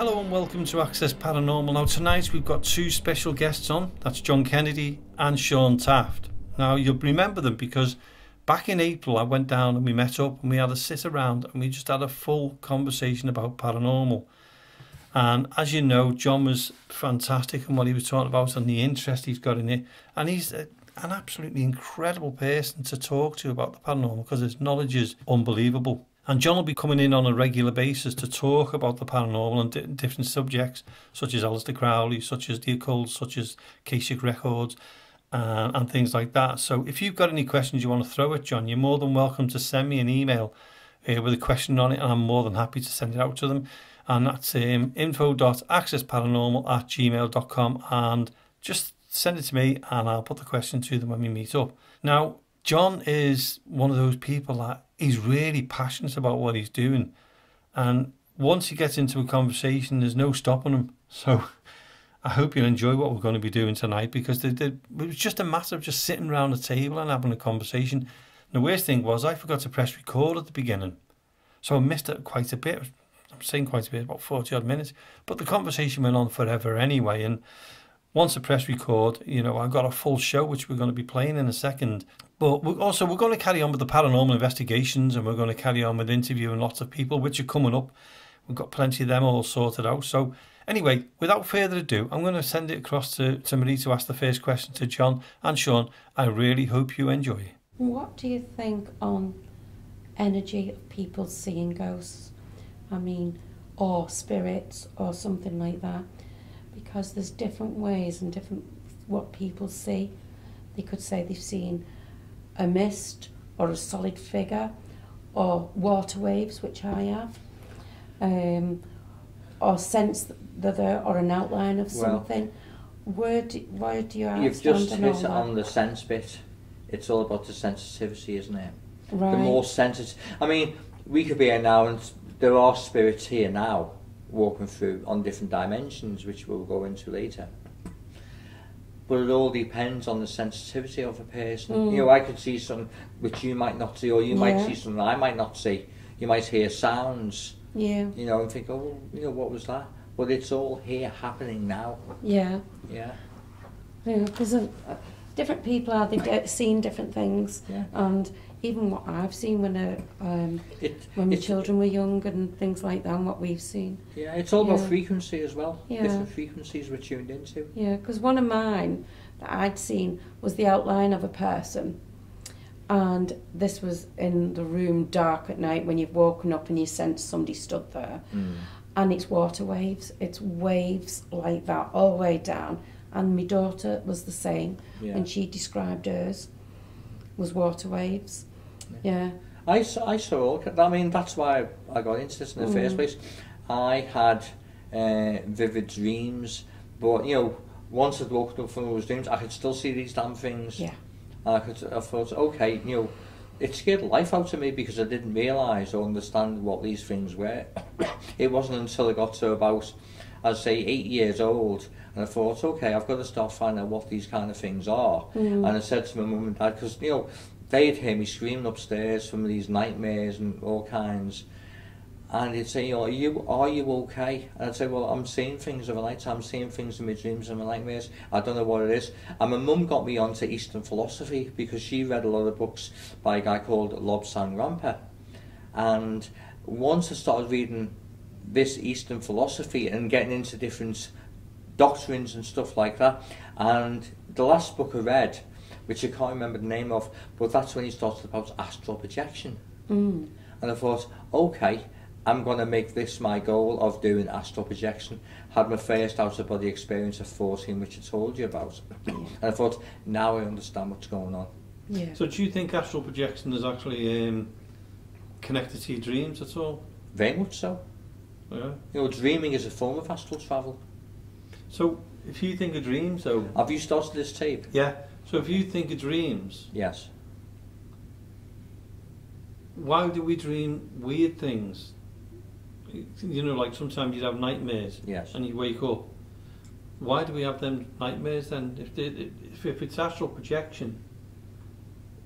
Hello and welcome to Access Paranormal. Now tonight we've got two special guests on. That's John Kennedy and SHAUN TAFT. Now you'll remember them because back in April I went down and we met up and we had a sit around and we just had a full conversation about paranormal. And as you know, John was fantastic in what he was talking about and the interest he's got in it. And he's an absolutely incredible person to talk to about the paranormal because his knowledge is unbelievable. And John will be coming in on a regular basis to talk about the paranormal and different subjects, such as Aleister Crowley, such as the occult, such as Akashic Records, and things like that. So if you've got any questions you want to throw at John, you're more than welcome to send me an email with a question on it, and I'm more than happy to send it out to them. And that's info.accessparanormal@gmail.com, and just send it to me and I'll put the question to them when we meet up. Now, John is one of those people that he's really passionate about what he's doing, and once he gets into a conversation there's no stopping him. So I hope you'll enjoy what we're going to be doing tonight, because it was just a matter of just sitting around a table and having a conversation. And the worst thing was I forgot to press record at the beginning, so I missed it quite a bit. I'm saying quite a bit, about 40 odd minutes, but the conversation went on forever anyway. And once I press record, you know, I've got a full show which we're going to be playing in a second. But we're going to carry on with the paranormal investigations, and we're going to carry on with interviewing lots of people which are coming up. We've got plenty of them all sorted out. So anyway, without further ado, I'm going to send it across to Marie to ask the first question to John and SHAUN. I really hope you enjoy. What do you think on energy of people seeing ghosts? I mean, or spirits or something like that? Because there's different ways and different what people see. They could say they've seen a mist or a solid figure or water waves, which I have, or sense that or an outline of something. Where do you have? You've just hit on the sense bit. It's all about the sensitivity, isn't it? Right. The more sensitive. I mean, we could be here now and there are spirits here now walking through on different dimensions, which we'll go into later. But it all depends on the sensitivity of a person. You know, I could see something which you might not see, or you might see something I might not see. You might hear sounds, you know, and think, oh, you know, what was that? But it's all here happening now. Yeah. Because different people they've seen different things, and even what I've seen when my children were young and things like that, and what we've seen. Yeah, it's all about frequency as well. Different frequencies we're tuned into. Yeah, because one of mine that I'd seen was the outline of a person, and this was in the room, dark at night, when you've woken up and you sense somebody stood there, and it's water waves. It's waves like that all the way down. And my daughter was the same, and she described hers was water waves. I saw, I mean, that's why I got into this in the first place. I had vivid dreams, but, you know, once I'd woken up from those dreams, I could still see these damn things. I thought, okay, you know, it scared the life out of me because I didn't realise or understand what these things were. It wasn't until I got to about, I'd say, 8 years old, and I thought, okay, I've got to start finding out what these kind of things are. And I said to my mum and dad, because, you know, they'd hear me screaming upstairs from these nightmares and all kinds, and they'd say, you know, are you okay? And I'd say, well, I'm seeing things of a night, I'm seeing things in my dreams and my nightmares, I don't know what it is. And my mum got me onto Eastern philosophy because she read a lot of books by a guy called Lobsang Rampa. And once I started reading this Eastern philosophy and getting into different doctrines and stuff like that, and the last book I read, which I can't remember the name of, but that's when he started about astral projection. And I thought, okay, I'm going to make this my goal of doing astral projection. Had my first out-of-body experience at 14, which I told you about. And I thought, now I understand what's going on. So do you think astral projection is actually connected to your dreams at all? Very much so. You know, dreaming is a form of astral travel. So if you think of dreams, though... Have you started this tape? Yeah. So if you think of dreams... Yes. Why do we dream weird things? You know, like sometimes you'd have nightmares. Yes. And you wake up. Why do we have them nightmares then? If it's astral projection,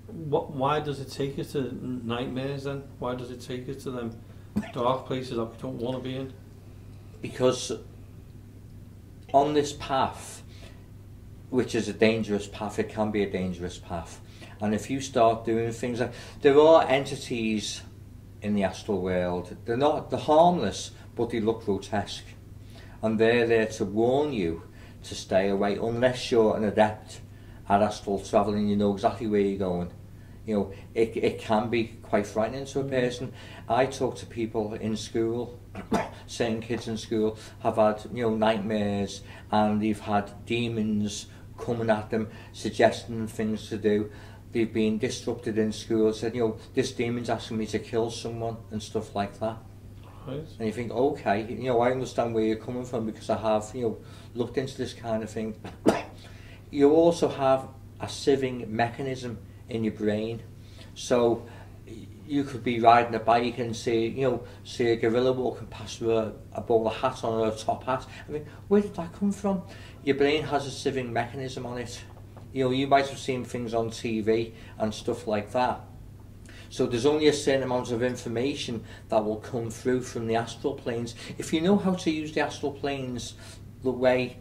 why does it take us to nightmares then? Why does it take us to them dark places that we don't want to be in? because on this path, which is a dangerous path, it can be a dangerous path. And if you start doing things like, there are entities in the astral world, they're harmless, but they look grotesque. And they're there to warn you to stay away, unless you're an adept at astral travel and you know exactly where you're going. You know, it can be quite frightening to a person. I talk to people in school, certain kids in school have had, you know, nightmares, and they've had demons coming at them, suggesting them things to do. They've been disrupted in school, said, you know, this demon's asking me to kill someone and stuff like that. Right. And you think, okay, you know, I understand where you're coming from because I have, you know, looked into this kind of thing. You also have a sieving mechanism in your brain. So you could be riding a bike and see a gorilla walking past with a bowler hat on, or a top hat. I mean, where did that come from? Your brain has a sieving mechanism on it. You know, you might have seen things on TV and stuff like that. So there's only a certain amount of information that will come through from the astral planes. If you know how to use the astral planes the way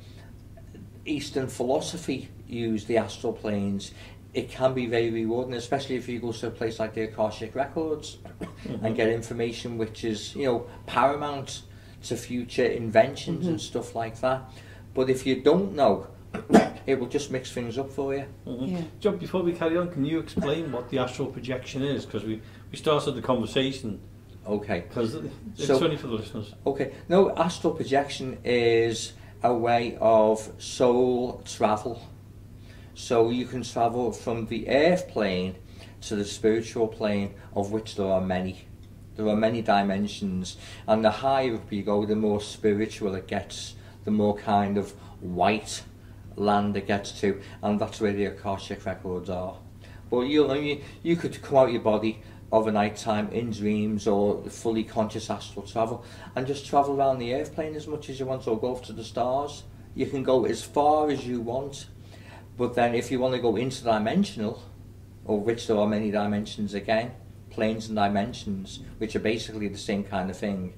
Eastern philosophy used the astral planes, it can be very rewarding, especially if you go to a place like the Akashic Records and get information which is, you know, paramount to future inventions and stuff like that. But if you don't know, it will just mix things up for you. Yeah. John, before we carry on, can you explain what the astral projection is? Because we started the conversation. Okay. Because it's only for the listeners. Okay. No, astral projection is a way of soul travel. So you can travel from the earth plane to the spiritual plane, of which there are many. There are many dimensions, and the higher up you go, the more spiritual it gets, the more kind of white land it gets to, and that's where the Akashic Records are. But you could come out of your body of a night time in dreams or fully conscious astral travel and just travel around the earth plane as much as you want, or go off to the stars. You can go as far as you want. But then if you want to go interdimensional, of which there are many dimensions again, planes and dimensions, which are basically the same kind of thing,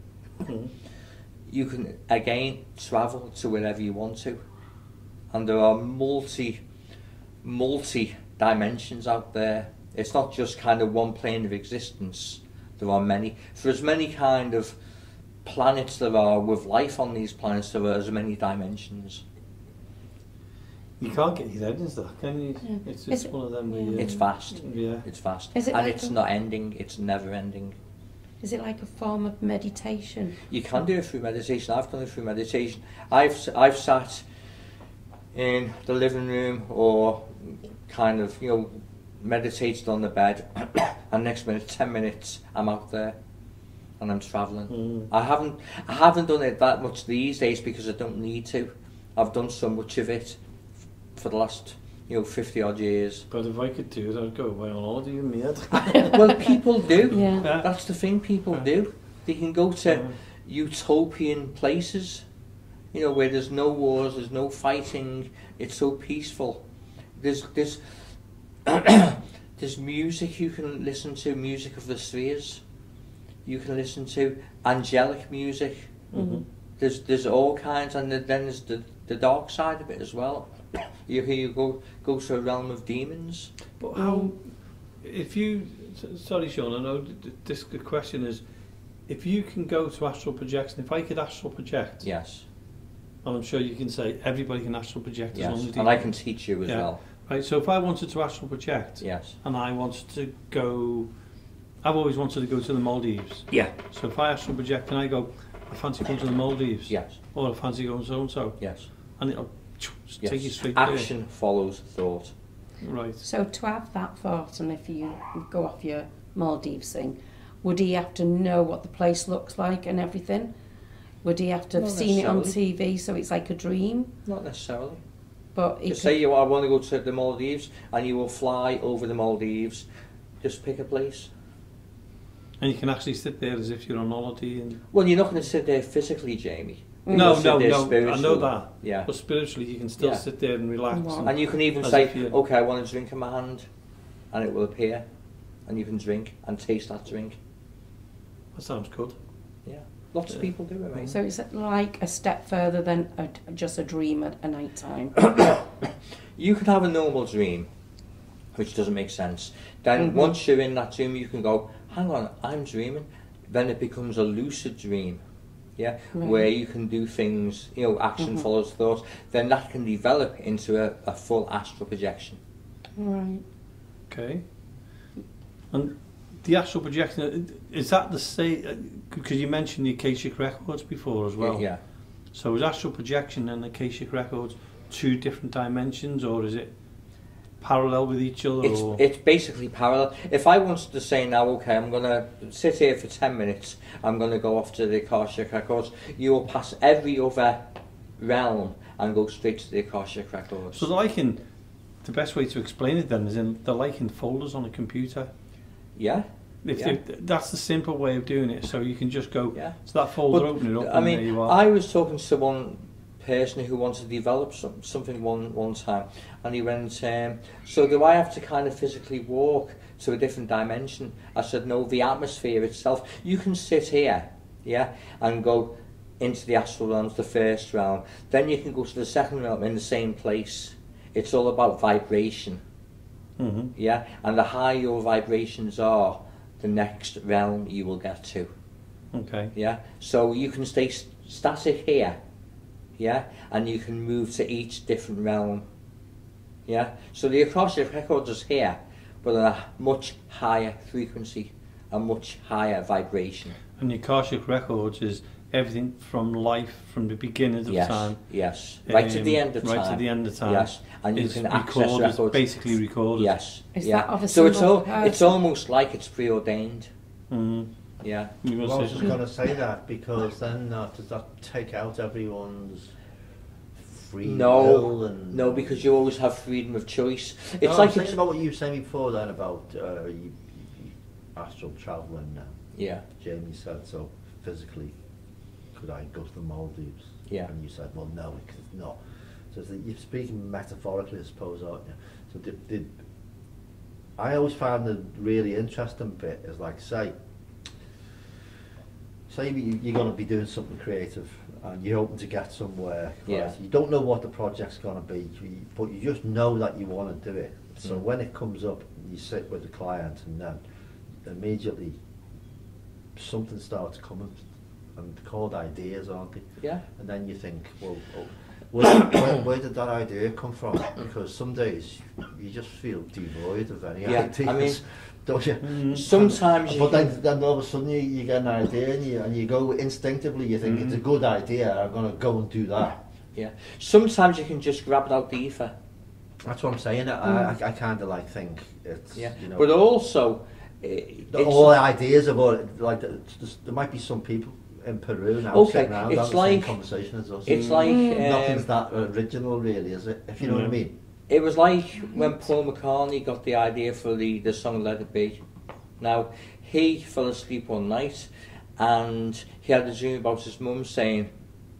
you can again travel to wherever you want to. And there are multi dimensions out there. It's not just kind of one plane of existence. There are many. For as many kind of planets there are with life on these planets, there are as many dimensions. You can't get your head into that, can you? Yeah. It's one of them. Yeah. It's vast. Yeah. It's vast. And like it's not ending. It's never ending. Is it like a form of meditation? You can do it through meditation. I've done it through meditation. I've sat in the living room or kind of, you know, meditated on the bed, and next minute, 10 minutes, I'm out there and I'm travelling. I haven't done it that much these days because I don't need to. I've done so much of it for the last, 50 odd years. But if I could do it, I'd go away on holiday in my head. Well, people do. Yeah. That's the thing, people do. They can go to utopian places, where there's no wars, there's no fighting, it's so peaceful. There's music you can listen to, music of the spheres. You can listen to angelic music. Mm-hmm. There's all kinds, and then there's the dark side of it as well. You go to a realm of demons. But how, sorry Sean, I know this question is, if you can go to astral projection, if I could astral project, yes, and I'm sure you can say everybody can astral project, yes, and I can teach you as well. Right, so if I wanted to astral project, yes, and I wanted to go, I've always wanted to go to the Maldives. Yeah. So if I astral project, can I go, I fancy going to the Maldives? Yes. Or I fancy going so and so? Yes. And it'll yes. take you straight Action follows thought. Right. So to have that thought, and if you go off your Maldives thing, would he have to know what the place looks like and everything? Would he have to have seen it on TV so it's like a dream? Not necessarily. But you say I want to go to the Maldives, and you will fly over the Maldives. Just pick a place. And you can actually sit there as if you're on holiday. And well, you're not going to sit there physically, Jamie. No, I know that. Yeah. But spiritually, you can still sit there and relax. And you can even say, okay, I want a drink in my hand, and it will appear, and you can drink and taste that drink. That sounds good. Yeah. Lots of people do it, right? So is it like a step further than just a dream at a night time? You can have a normal dream, which doesn't make sense. Then once you're in that dream, you can go, hang on, I'm dreaming. Then it becomes a lucid dream, yeah, where you can do things, you know, action follows thought. Then that can develop into a full astral projection. Right. Okay. And the astral projection, is that the same? Because you mentioned the Akashic Records before as well. Yeah. So is astral projection and Akashic Records two different dimensions, or is it parallel with each other? It's basically parallel. If I wanted to say now, okay, I'm going to sit here for 10 minutes, I'm going to go off to the Akashic Records, you will pass every other realm and go straight to the Akashic Records. So the best way to explain it then is they're like in folders on a computer. Yeah. That's the simple way of doing it. So you can just go to that folder, open it up, I and mean, there you are. I was talking to one person who wanted to develop something one time, and he went, so do I have to kind of physically walk to a different dimension? I said, no, the atmosphere itself. You can sit here, and go into the astral realms, the first realm. Then you can go to the second realm in the same place. It's all about vibration. And the higher your vibrations are, the next realm you will get to. Okay. Yeah. So you can stay static here. Yeah. And you can move to each different realm. Yeah. So the Akashic Records is here, but on a much higher frequency, a much higher vibration. And the Akashic Records is everything from life, from the beginning of time. Yes. Right to the end of time. Right to the end of time. Yes. And you can access records. Basically recorded. Yes. Is that of a so single it's almost like it's preordained. Yeah. I was just going to say that, because then does that take out everyone's free will? And no, because you always have freedom of choice. It's no, like I'm saying about what you were saying before then about astral travelling now. Yeah. Jamie said, so physically, could I go to the Maldives? Yeah. And you said, well, no, because it's not. So you're speaking metaphorically, I suppose, aren't you? So I always found the really interesting bit is like, say you're going to be doing something creative and you're hoping to get somewhere. Right? You don't know what the project's going to be, but you just know that you want to do it. So when it comes up, you sit with the client, and then immediately something starts coming, and they're called ideas, aren't they? Yeah. And then you think, well, where did that idea come from? Because some days you just feel devoid of any ideas. I mean, don't you? Sometimes but then all of a sudden you get an idea, and you go instinctively, you think it's a good idea, I'm going to go and do that. Yeah. Sometimes you can just grab it out the ether. That's what I'm saying. I kind of like think it's, you know. But also, all ideas about it, like there might be some people in Peru now sitting around having the same conversation as us. It's like nothing's that original, really, is it? If you know what I mean. It was like when Paul McCartney got the idea for the song "Let It Be." Now he fell asleep one night, and he had a dream about his mum saying,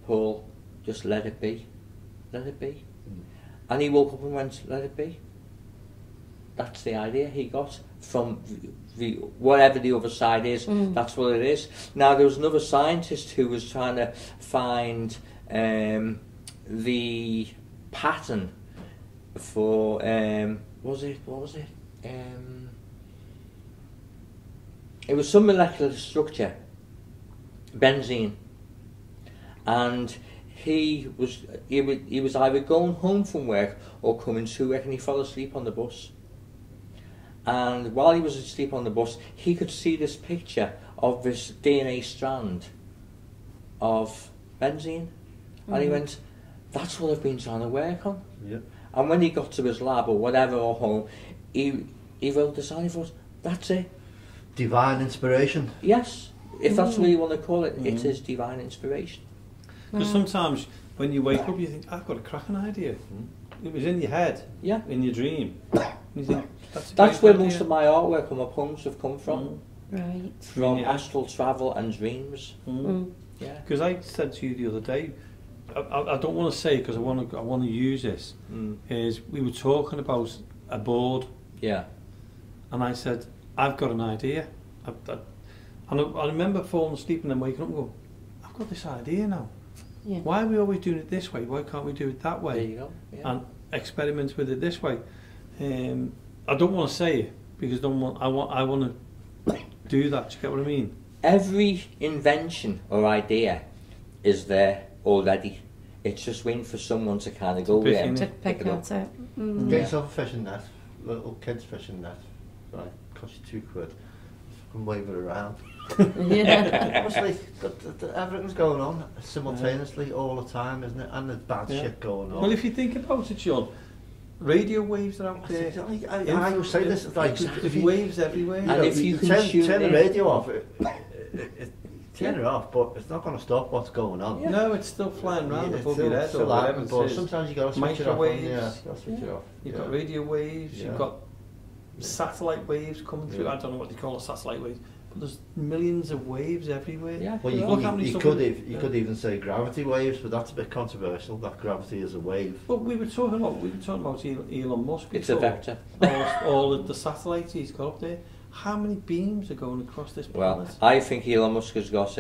"Paul, just let it be, let it be," and he woke up and went, "Let it be." That's the idea he got from the whatever the other side is. That's what it is. Now there was another scientist who was trying to find the pattern for what was it? It was some molecular structure, benzene, and he was either going home from work or coming to work, and he fell asleep on the bus. And while he was asleep on the bus, he could see this picture of this DNA strand of benzene. And he went, that's what I've been trying to work on. Yeah. And when he got to his lab or whatever, or home, he wrote this down. He thought, that's it. Divine inspiration. Yes. If that's what you want to call it, it is divine inspiration. Because sometimes when you wake up, you think, I've got a cracking idea. It was in your head, in your dream. You think, that's where most of my artwork and my poems have come from. Right. From astral travel and dreams. Yeah. Because I said to you the other day, I don't want to say because I want to use this. Is we were talking about a board. Yeah. And I said, I've got an idea. And I remember falling asleep and then waking up and going, got this idea now. Yeah. Why are we always doing it this way? Why can't we do it that way? There you go. Yeah. And experiment with it this way. I don't want to say it because I want to do that. Do you get what I mean? Every invention or idea is there already. It's just waiting for someone to kind of go pick there. in To it. pick Pick it out it. Get yourself a fishing net, little kids fishing net, right? Cost you £2. And wave it around. Yeah. Honestly, everything's going on simultaneously all the time, isn't it? And there's bad shit going on. Well, if you think about it, John, radio waves are out there. I always say this, like, There's waves everywhere. And if you can turn the in- radio off, turn it off, but it's not going to stop what's going on. No, it's still flying around It's above still- your head still or whatever happening, it but is. sometimes you got to switch it off. Microwaves. Yeah, you got to switch it off. You've Yeah. got radio waves, Yeah. you've got satellite waves coming through. Yeah. I don't know what they call it, satellite waves, but there's millions of waves everywhere. Yeah. Well, Look how many you somebody- could even say gravity waves, but that's a bit controversial. That gravity is a wave. Well, we were talking about Elon Musk before. It's a vector. all of the satellites he's got up there. How many beams are going across this Well, planet? I think Elon Musk has got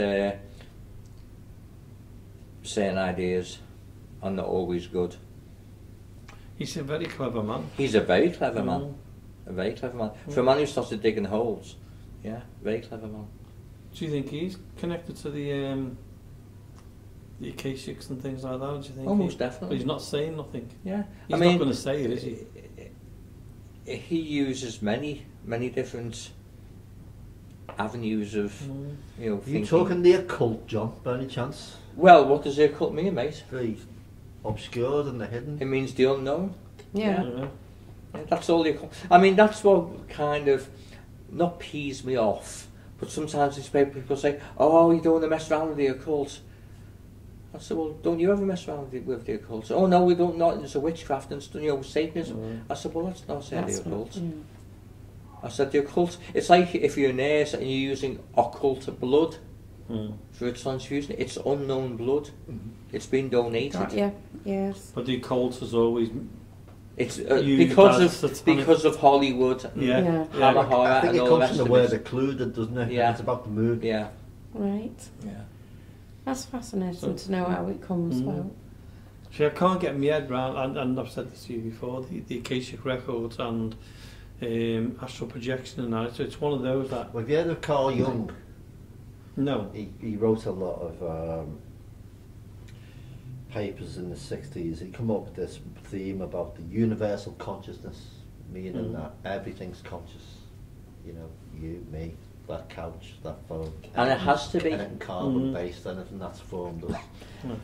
certain ideas, and they're always good. He's a very clever man. He's a very clever Mm. man. A very clever man. For a man who started digging holes, yeah, very clever man. Do you think he's connected to the Akashics and things like that? Do you think? Almost But definitely. he's not saying nothing. Yeah, He's not going to say it, is he? He uses many different avenues of, you know, Are you thinking. talking the occult, John, by any chance? Well, what does the occult mean, mate? Very obscured and the hidden. It means the unknown. Yeah. Yeah, that's all the occult. I mean, that's what kind of not pees me off. But sometimes it's people say, "Oh, you don't want to mess around with the occult." I said, "Well, don't you ever mess around with the occult?" "Oh no, we don't. Not it's a witchcraft and Satanism." I said, "Well, that's not saying the occult." I said, "The occult. It's like if you're a nurse and you're using occult blood for a transfusion. It's unknown blood. It's been donated. Got you. Yes. But the occult has always. It's You- because that's of satanic. because of Hollywood. And Yeah. Yeah. Hammer horror I think and it all the comes rest from the of word it. occluded, doesn't it? Yeah. It's about the mood. Yeah, Right. yeah. That's fascinating to know how it comes about. See, I can't get my head round, and I've said this to you before, the Akashic Records and Astral Projection and that. So it's one of those that. Well, have you heard of Carl Jung? No. He wrote a lot of papers in the 60s. He came up with this theme about the universal consciousness, meaning that everything's conscious. You know, you, me, that couch, that phone. And it has to be. Anything carbon-based, anything that's formed us.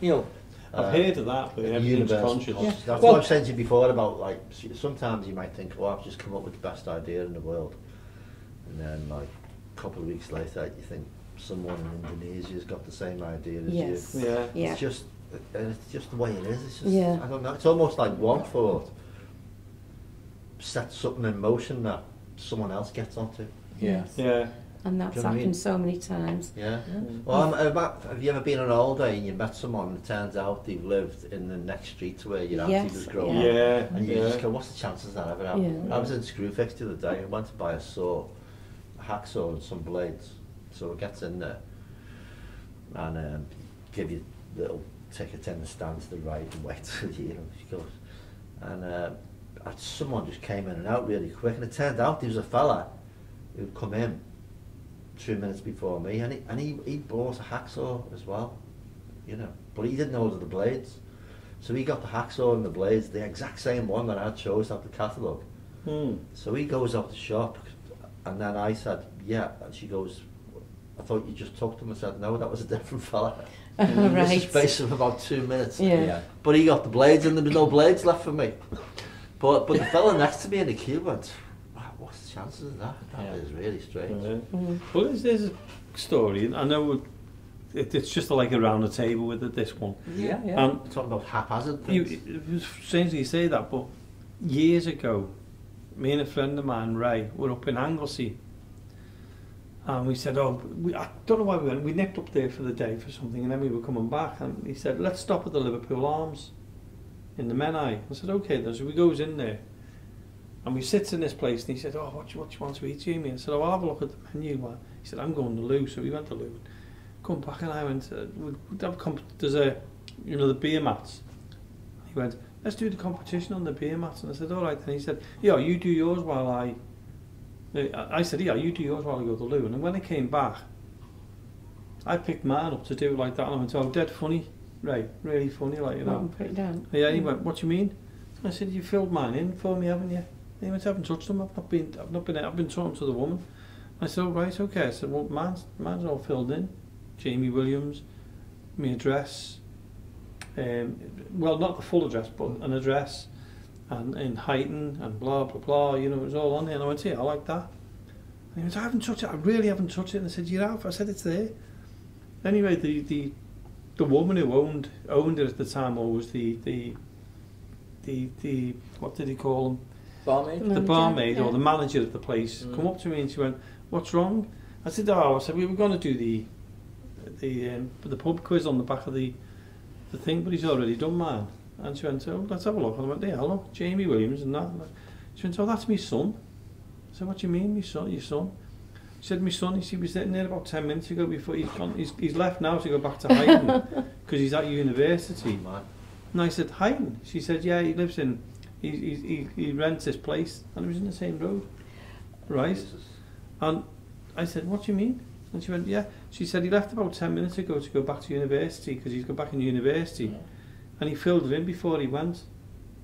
You know, I've heard of that, but everything's universal conscious. conscious. That's Well- what I've said to you before about, like, sometimes you might think, oh, I've just come up with the best idea in the world. And then, like, a couple of weeks later, you think someone in Indonesia's got the same idea as Yes. you. Yeah. Yeah. It's just the way it is. It's just, Yeah. I don't know. It's almost like one thought sets something in motion that someone else gets onto. yeah. Yeah. And that's Do you know what I happened mean? so many times. Yeah. Well, have you ever been on holiday and you met someone and it turns out they've lived in the next street to where your auntie Yes, was growing yeah. up? Yeah. And you Yeah. just go, what's the chances that ever happened? Yeah. I was in Screwfix the other day. I went to buy a saw, a hacksaw and some blades. So it gets in there and give you a little ticket in and stand to the right and wait till you know, she goes. And someone just came in and out really quick, and it turned out there was a fella who'd come in 2 minutes before me, and he bought a hacksaw as well, you know, but he didn't order the blades. So he got the hacksaw and the blades, the exact same one that I chose out the catalogue. So he goes out the shop, and then I said, yeah, and she goes, I thought you just took them. I said, no, that was a different fella. In Right. the space of about 2 minutes. Yeah. But he got the blades and there was no blades left for me. But the fella next to me in the queue went, wow, what's the chances of that? That is really strange. Well, there's a story. I know it's just like around the table with this one. Yeah, yeah. We're talking about haphazard things. It was strange that you say that, but years ago, me and a friend of mine, Ray, were up in Anglesey. And we said, I don't know why we went. We nipped up there for the day for something, and then we were coming back. And he said, let's stop at the Liverpool Arms in the Menai. I said, okay then. So we goes in there, and we sits in this place. And he said, what do you want to eat, Jamie? I said, I'll have a look at the menu. He said, I'm going to Lou. So we went to Lou. come back and I went, there's a, you know, the beer mats. He went, let's do the competition on the beer mats. And I said, all right. And he said, yeah, you do yours while I said, yeah, you do yours while I go to the loo. And then when I came back, I picked mine up to do it like that. And I went, oh, dead funny. Right, really funny, like, you know. Put it down. Yeah, he went, what do you mean? I said, you filled mine in for me, haven't you? And he went, I haven't touched them. I've been talking to the woman. I said, oh, right, okay. I said, well, mine's all filled in. Jamie Williams, my address, well, not the full address, but an address, and in Heighton, and blah, blah, blah, you know, it was all on there. And I went, yeah, I like that. And he went, I haven't touched it, I really haven't touched it. And I said, you have? I said, it's there. Anyway, the woman who owned it at the time, or was the what did he call him? Barmaid? The barmaid, yeah. or the manager of the place, come up to me and she went, what's wrong? I said, we were going to do the pub quiz on the back of the thing, but he's already done mine. And she went, oh, let's have a look. And I went, yeah, look, Jamie Williams and that. She went, oh, that's my son. I said, what do you mean, my son, your son? She said, my son, he was sitting there about 10 minutes ago before he's left now to go back to Heighton because he's at university. And I said, Heighton? She said, yeah, he lives in, he rents this place, and it was in the same road, right? Jesus. And I said, what do you mean? And she went, yeah. She said he left about 10 minutes ago to go back to university because he's got back in university, yeah. And he filled it in before he went.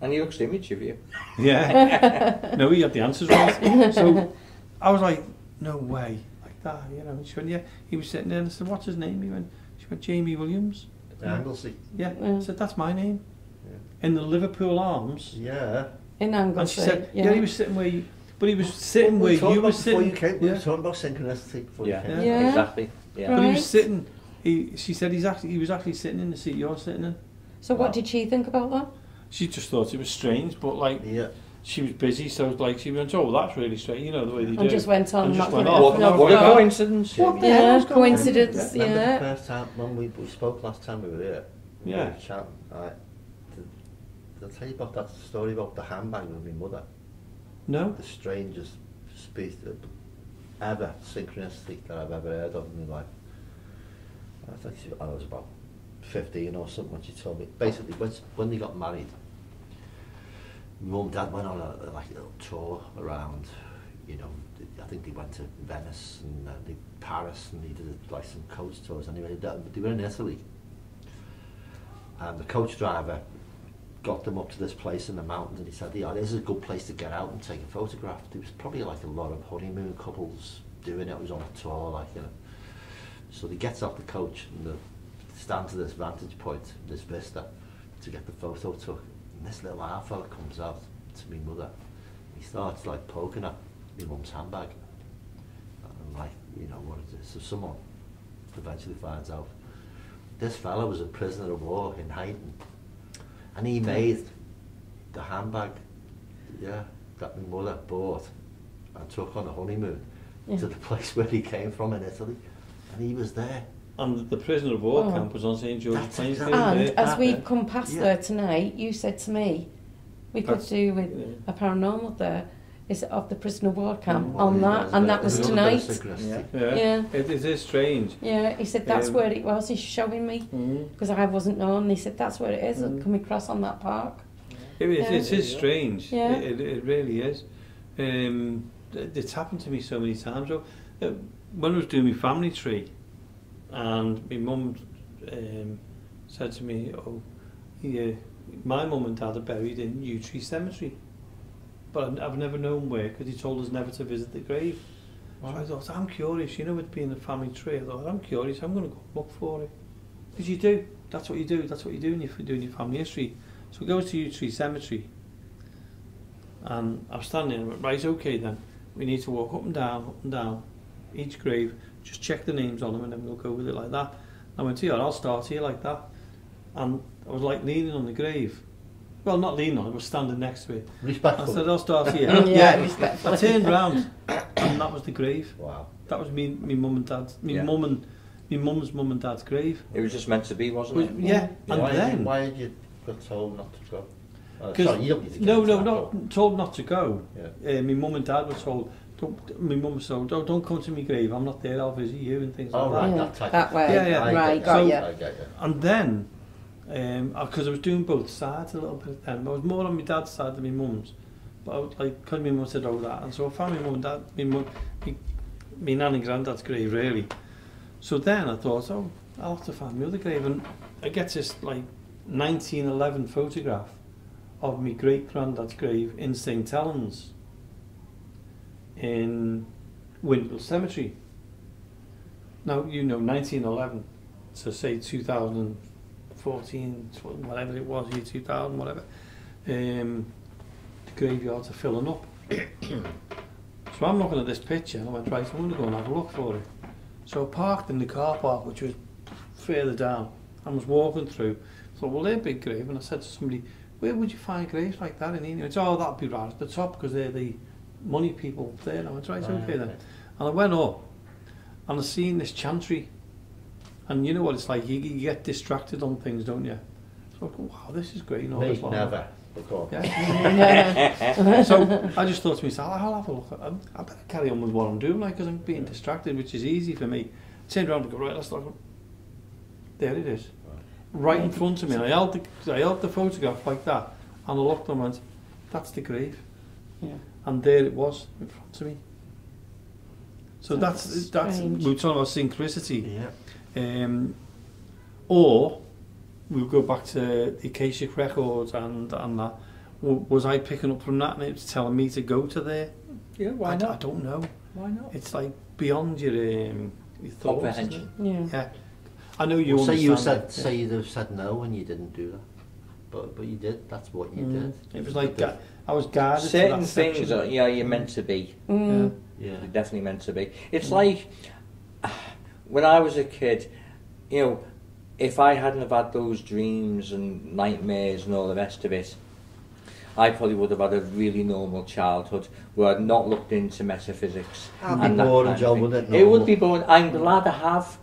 And he looks the image of you. Yeah. No, he had the answers right. So I was like, no way, like that, you know. And she went, yeah. He was sitting there, and I said, what's his name? She went, Jamie Williams. Anglesey. Yeah. I said, that's my name. Yeah. In the Liverpool Arms. Yeah. In Anglesey. And she said, yeah, he was sitting where you. But he was sitting where you were sitting. You came, we were talking about synchronicity before you came. Yeah, exactly. Yeah. Right. But he was sitting. She said he was actually sitting in the seat you're sitting in. So what did she think about that? She just thought it was strange, but like she was busy, so like she went, "Oh, that's really strange," you know the way they do. And just went on. What a coincidence! What the coincidence? Yeah. Remember the first time when we spoke last time we were here? Yeah. We were chatting. Did I tell you about that story about the handbag with my mother? No. The strangest speech ever synchronicity that I've ever heard of in my life. I think I was about 15 or something when she told me. Basically, when they got married, my mum and dad went on a little tour around. You know, I think they went to Venice and Paris, and they did like some coach tours. Anyway, they were in Italy, and the coach driver got them up to this place in the mountains, and he said, yeah, this is a good place to get out and take a photograph. There was probably like a lot of honeymoon couples doing it. It was on a tour, like, you know. So he gets off the coach and stands at this vantage point, this vista, to get the photo took. And this little half fella comes out to my mother. He starts like poking at my mum's handbag. And like, you know, what is this? So someone eventually finds out. This fella was a prisoner of war in Heighton. And he made the handbag, that my mother bought and took on a honeymoon to the place where he came from in Italy. And he was there. And the prisoner of war camp was on St George's Plains. Exactly. And as we've come past there tonight, you said to me, we could do with a paranormal there, is of the prisoner of war camp on that, and that was tonight. It is strange. Yeah, he said that's where it was. He's showing me because I wasn't known. He said that's where it is. Coming across on that park. It is strange. Yeah. It really is. It's happened to me so many times. So, when I was doing my family tree, and my mum said to me, "Oh, my mum and dad are buried in Yew Tree Cemetery." But I've never known where, because he told us never to visit the grave. Wow. So I thought, I'm curious, you know, with being a family tree, I thought, I'm curious, I'm going to go look for it. Because you do, that's what you do when you're doing your family history. So we go to Yew Tree Cemetery, and I'm standing there, right, okay then, we need to walk up and down, each grave, just check the names on them, and then we'll go with it like that. I went, yeah, I'll start here like that. And I was like leaning on the grave. Well, not leaning on it, I was standing next to it. Respectful. I said, I'll start here. Respectful. I turned round, and that was the grave. Wow. That was me mum and dad's, my mum's mum and dad's grave. It was just meant to be, wasn't it? Yeah. And why did you got told not to go? Sorry, you don't need to not told not to go. Yeah. My mum and dad were told, my mum said, don't come to me grave, I'm not there, I'll visit you and things like right, that. That way. Yeah. Right, got you. I get you. And then, because I was doing both sides a little bit then, I was more on my dad's side than my mum's. But I was like, because my mum said, that. And so I found my mum and dad, my nan and granddad's grave, really. So then I thought, I'll have to find my other grave. And I get this, like, 1911 photograph of my great-granddad's grave in St. Helens in Windmill Cemetery. Now, 1911, so say 2014, whatever it was, year 2000, whatever, the graveyards are filling up. So I'm looking at this picture and I went, right, I'm going to go and have a look for it. So I parked in the car park, which was further down. I was walking through, I thought, well, they're a big grave. And I said to somebody, where would you find graves like that in England? It's, that'd be right at the top because they're the money people up there. And I went, right, okay then. And I went up and I seen this chantry. And you know what it's like, you get distracted on things, don't you? So I go, wow, this is great. Me, never. Yeah. So I just thought to myself, I'll have a look. I better carry on with what I'm doing, like, because I'm being distracted, which is easy for me. Turned around and go, right, let's look. There it is, right in front of me. And I held the photograph like that, and I looked and went, that's the grave. Yeah. And there it was in front of me. So that's strange. we're talking about synchronicity. Yeah. Or we'll go back to the Akashic Records and that. Was I picking up from that and it's telling me to go to there? Yeah, why not? I don't know. Why not? It's like beyond your thoughts. Comprehension. Yeah. I know you Say understand. say you'd have said no and you didn't do that, but you did. That's what you did. It was like I was guided. Certain to that things section. are, you're meant to be. Mm. Yeah. You're definitely meant to be. It's like when I was a kid, if I hadn't have had those dreams and nightmares and all the rest of it, I probably would have had a really normal childhood where I'd not looked into metaphysics. That'd be boring, John, wouldn't it? It would be boring. I'm glad I have,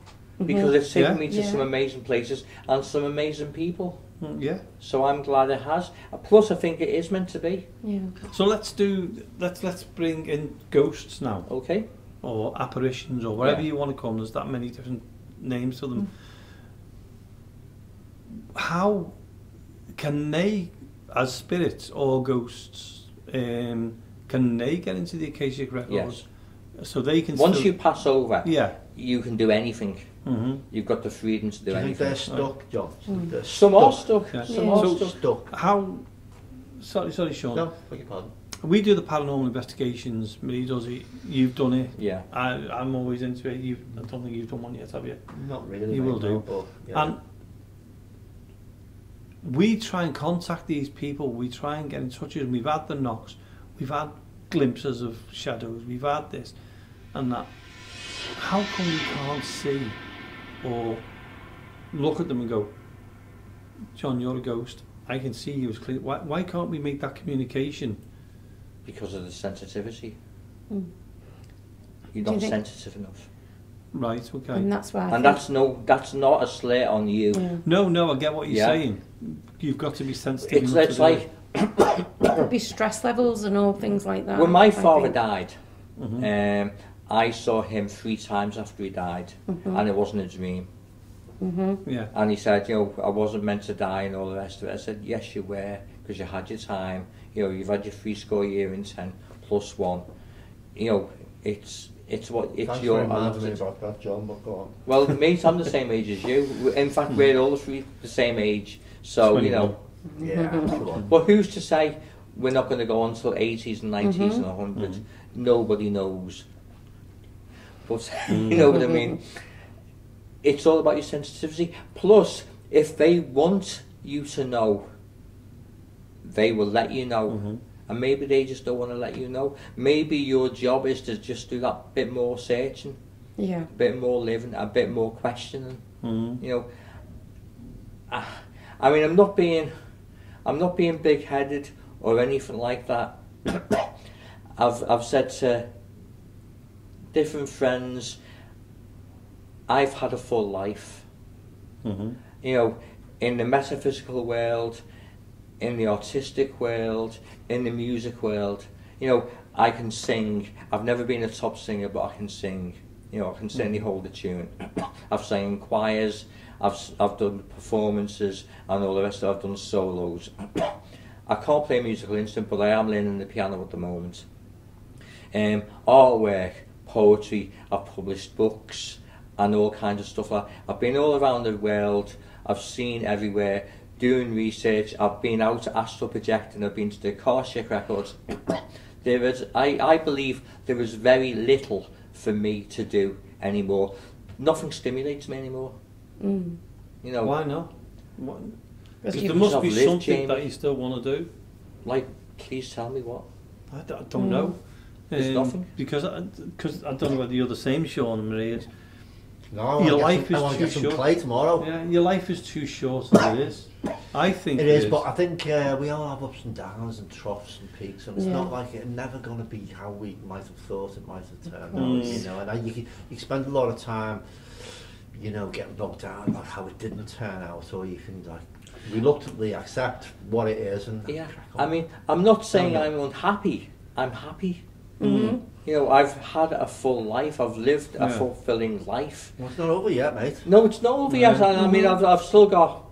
because it's taken me to Yeah. some amazing places and some amazing people. Yeah. So I'm glad it has. Plus, I think it is meant to be. Yeah. So let's bring in ghosts now, Okay. or apparitions, or whatever Yeah. you want to call them. There's that many different names for them. How can they, as spirits or ghosts, can they get into the Akashic Records? Yes. So they can. Once still, you pass over, yeah. you can do anything. Mm-hmm. You've got the freedom to do Do you think anything. they're stuck, John? They're Some are stuck. Yeah. Some Yeah. are So- stuck. stuck. How? Sorry, Sean. No, beg your pardon. We do the paranormal investigations. Marie does it. You've done it. Yeah. I'm always into it. I don't think you've done one yet, have you? Not really. You mate, will do. no, but, yeah. And we try and contact these people. We try and get in touch with them. We've had the knocks. We've had glimpses of shadows. We've had this and that. How come we can't see or look at them and go, John, you're a ghost. I can see you as clear. Why can't we make that communication? Because of the sensitivity. Mm. You're Do you not think- sensitive enough. Right, okay. And that's why. I And think- that's not a slate on you. Yeah. No, I get what you're Yeah. saying. You've got to be sensitive. It's, enough it's to like It could be stress levels and all things like that. when my I father think. died, Mhm. I saw him 3 times after he died, and it wasn't a dream. Yeah. And he said, I wasn't meant to die and all the rest of it. I said, yes, you were, because you had your time. You've had your 3 year in 10 plus 1. It's Thanks your. for reminding me about that, John, but go on. Well, mate, I'm the same age as you. In fact, we're all the same age. So 21. Yeah, go on. But who's to say we're not going to go on till 80s and 90s and 100s? Nobody knows. But you know what I mean? It's all about your sensitivity. Plus, if they want you to know, they will let you know. And maybe they just don't want to let you know. Maybe your job is to just do that bit more searching, Yeah. a bit more living, a bit more questioning. I mean, I'm not being big-headed or anything like that. I've said to different friends, I've had a full life. In the metaphysical world, in the artistic world, in the music world. I can sing. I've never been a top singer, but I can sing. You know, I can certainly hold a tune. I've sang in choirs. I've done performances and all the rest. I've done solos. I can't play a musical instrument, but I am learning the piano at the moment. Artwork, poetry. I've published books and all kinds of stuff like that. I've been all around the world. I've seen everywhere, doing research. I've been out to Astral Projection. I've been to the Akashic Records. I believe there is very little for me to do anymore. Nothing stimulates me anymore. Mm. You know. Why not? Because there Because must be I've lived, something Jamie. that you still want to do. Like, please tell me what. I don't know. There's nothing. Because I don't know whether you're the same, Sean and Maria. No, Your I life I is want to too get some short. play tomorrow. Yeah, your life is too short as it is. I think It is, but I think we all have ups and downs and troughs and peaks, and it's Yeah. not like it's never going to be how we might have thought it might have turned out. Mm. You know, and you can spend a lot of time, you know, getting bogged down about how it didn't turn out, or you can like reluctantly accept what it is and Yeah. crack I on. mean, I'm not saying No. I'm unhappy. I'm happy. Mm-hmm. You know, I've had a full life. I've lived a Yeah. fulfilling life. Well, it's not over yet, mate. No, it's not over yet. No. I mean, I've still got.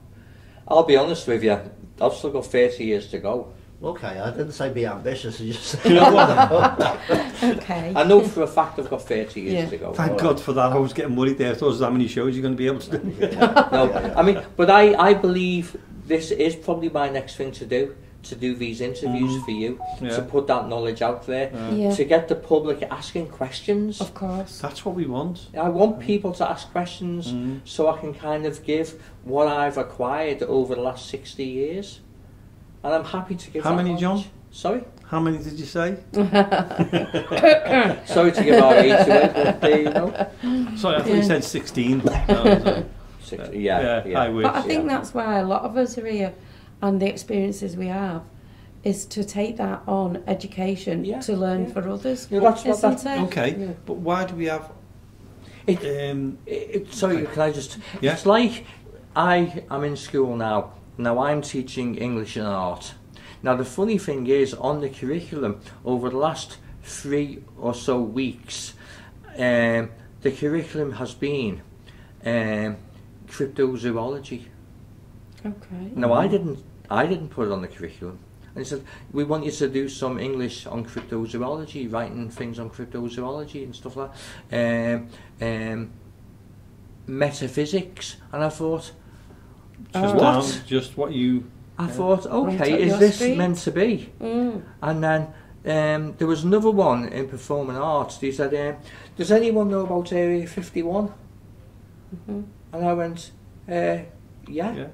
I'll be honest with you. I've still got 30 years to go. Okay, I didn't say be ambitious. I just said, You know what? Okay. I know for a fact I've got 30 years Yeah. to go. Thank God for that. I was getting worried there. I thought, how many shows you're going to be able to do? No, I mean, but I believe this is probably my next thing to do these interviews for you, Yeah. to put that knowledge out there, Yeah. to get the public asking questions. Of course. That's what we want. I want people to ask questions so I can kind of give what I've acquired over the last 60 years. And I'm happy to give How that many, knowledge. John? Sorry? How many did you say? Sorry to give our age away, but there you go. Sorry, I thought you Yeah. said 16. No, 60, yeah. I wish. But I think that's why a lot of us are here, and the experiences we have is to take that on education Yeah, to learn yeah. for others. Yeah, that's what isn't it? Okay, Yeah. but why do we have... Sorry, can I just... Yeah. It's like I am in school now. Now I'm teaching English and art. Now the funny thing is, on the curriculum, over the last 3 or so weeks, the curriculum has been cryptozoology. Okay. No, I didn't put it on the curriculum. And he said, we want you to do some English on cryptozoology, writing things on cryptozoology and stuff like that. Metaphysics. And I thought, Just What? down, just what you... I thought, Right okay, up is your this street. meant to be? Mm. And then there was another one in performing arts. He said, does anyone know about Area 51? Mm-hmm. And I went, yeah. Yeah.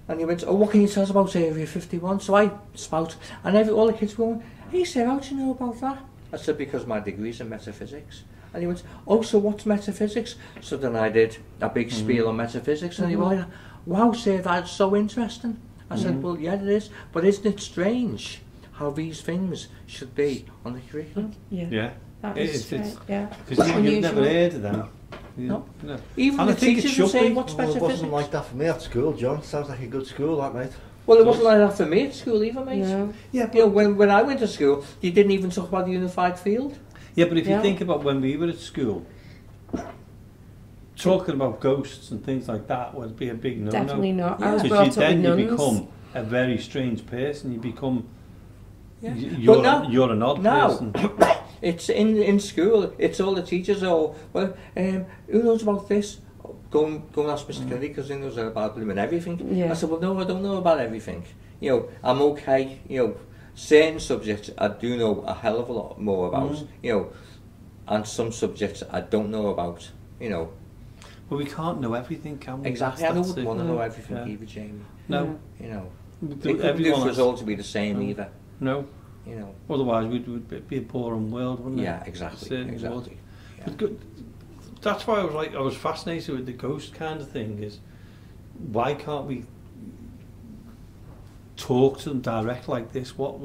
And he went, oh, what can you tell us about Area 51? So I spout, and all the kids were going, hey Sarah, how do you know about that? I said, because my degree's in metaphysics. And he went, oh, so what's metaphysics? So then I did a big spiel on metaphysics, and he was like, wow, Sarah, that's so interesting. I said, well, yeah, it is, but isn't it strange how these things should be on the curriculum? Yeah. Yeah. That It- is it's- straight, yeah. Because you've never Unusual. heard of them. No. No. Even And the I think it teachers were should saying, be. what's Well, it metaphysics? wasn't like that for me at school, John. Sounds like a good school, that, mate. Well, it wasn't like that for me at school either, mate. No. Yeah, You know, when I went to school, they didn't even talk about the unified field. Yeah, but if you Yeah. think about when we were at school, talking about ghosts and things like that would be a big no-no. Definitely not. I Yeah. was Because brought up then with you nuns. become a very strange person. You become... Yeah. You're, But now- you're an odd now- person. It's in school. It's all the teachers. Well, who knows about this? Go and ask Mr. Kennedy because he knows about blooming everything. Yeah. I said, well, no, I don't know about everything. You know, I'm okay. You know, certain subjects I do know a hell of a lot more about. You know, and some subjects I don't know about. You know, But we can't know everything, can we? exactly. That's I don't it. want to know everything Yeah. either, Jamie. No. You know, Do- it couldn't do everyone for has- us all to be the same Mm. either. No. You know. Otherwise, we'd be a boring world, wouldn't it? Yeah, exactly. Certainly would. Exactly. Yeah. But good, that's why I was fascinated with the ghost kind of thing. Is why can't we talk to them direct like this? What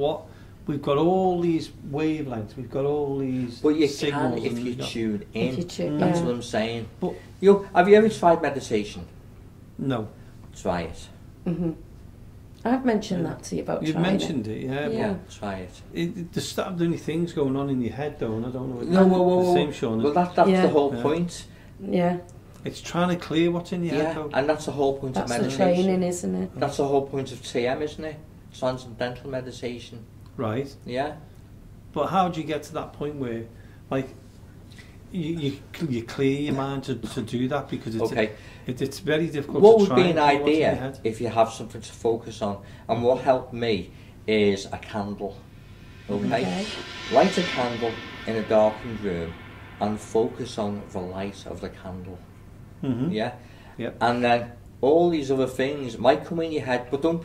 we've got all these wavelengths, we've got all these But you signals. can if and you we've got- tune If you in. tune- That's yeah. what I'm saying. But You know, have you ever tried meditation? no, Try it. Mhm. I've mentioned that to you about You've trying mentioned it, yeah. Yeah. Try it. There's only things going on in your head, though, and I don't know what No, the well, same, Sean. well, that's Yeah. the whole Yeah. point. Yeah, It's trying to clear what's in your head, Yeah, though. and that's the whole point that's of the meditation. training, isn't it? That's the whole point of TM, isn't it? Transcendental meditation. Right. Yeah. But how do you get to that point where, like, you clear your mind to do that? Because it's Okay. it's very difficult What to would try be and an clear what's in your idea head. if you have something to focus on? And what helped me is a candle. Okay? Light a candle in a darkened room and focus on the light of the candle. Mm-hmm. Yeah? Yep. And then all these other things might come in your head, but don't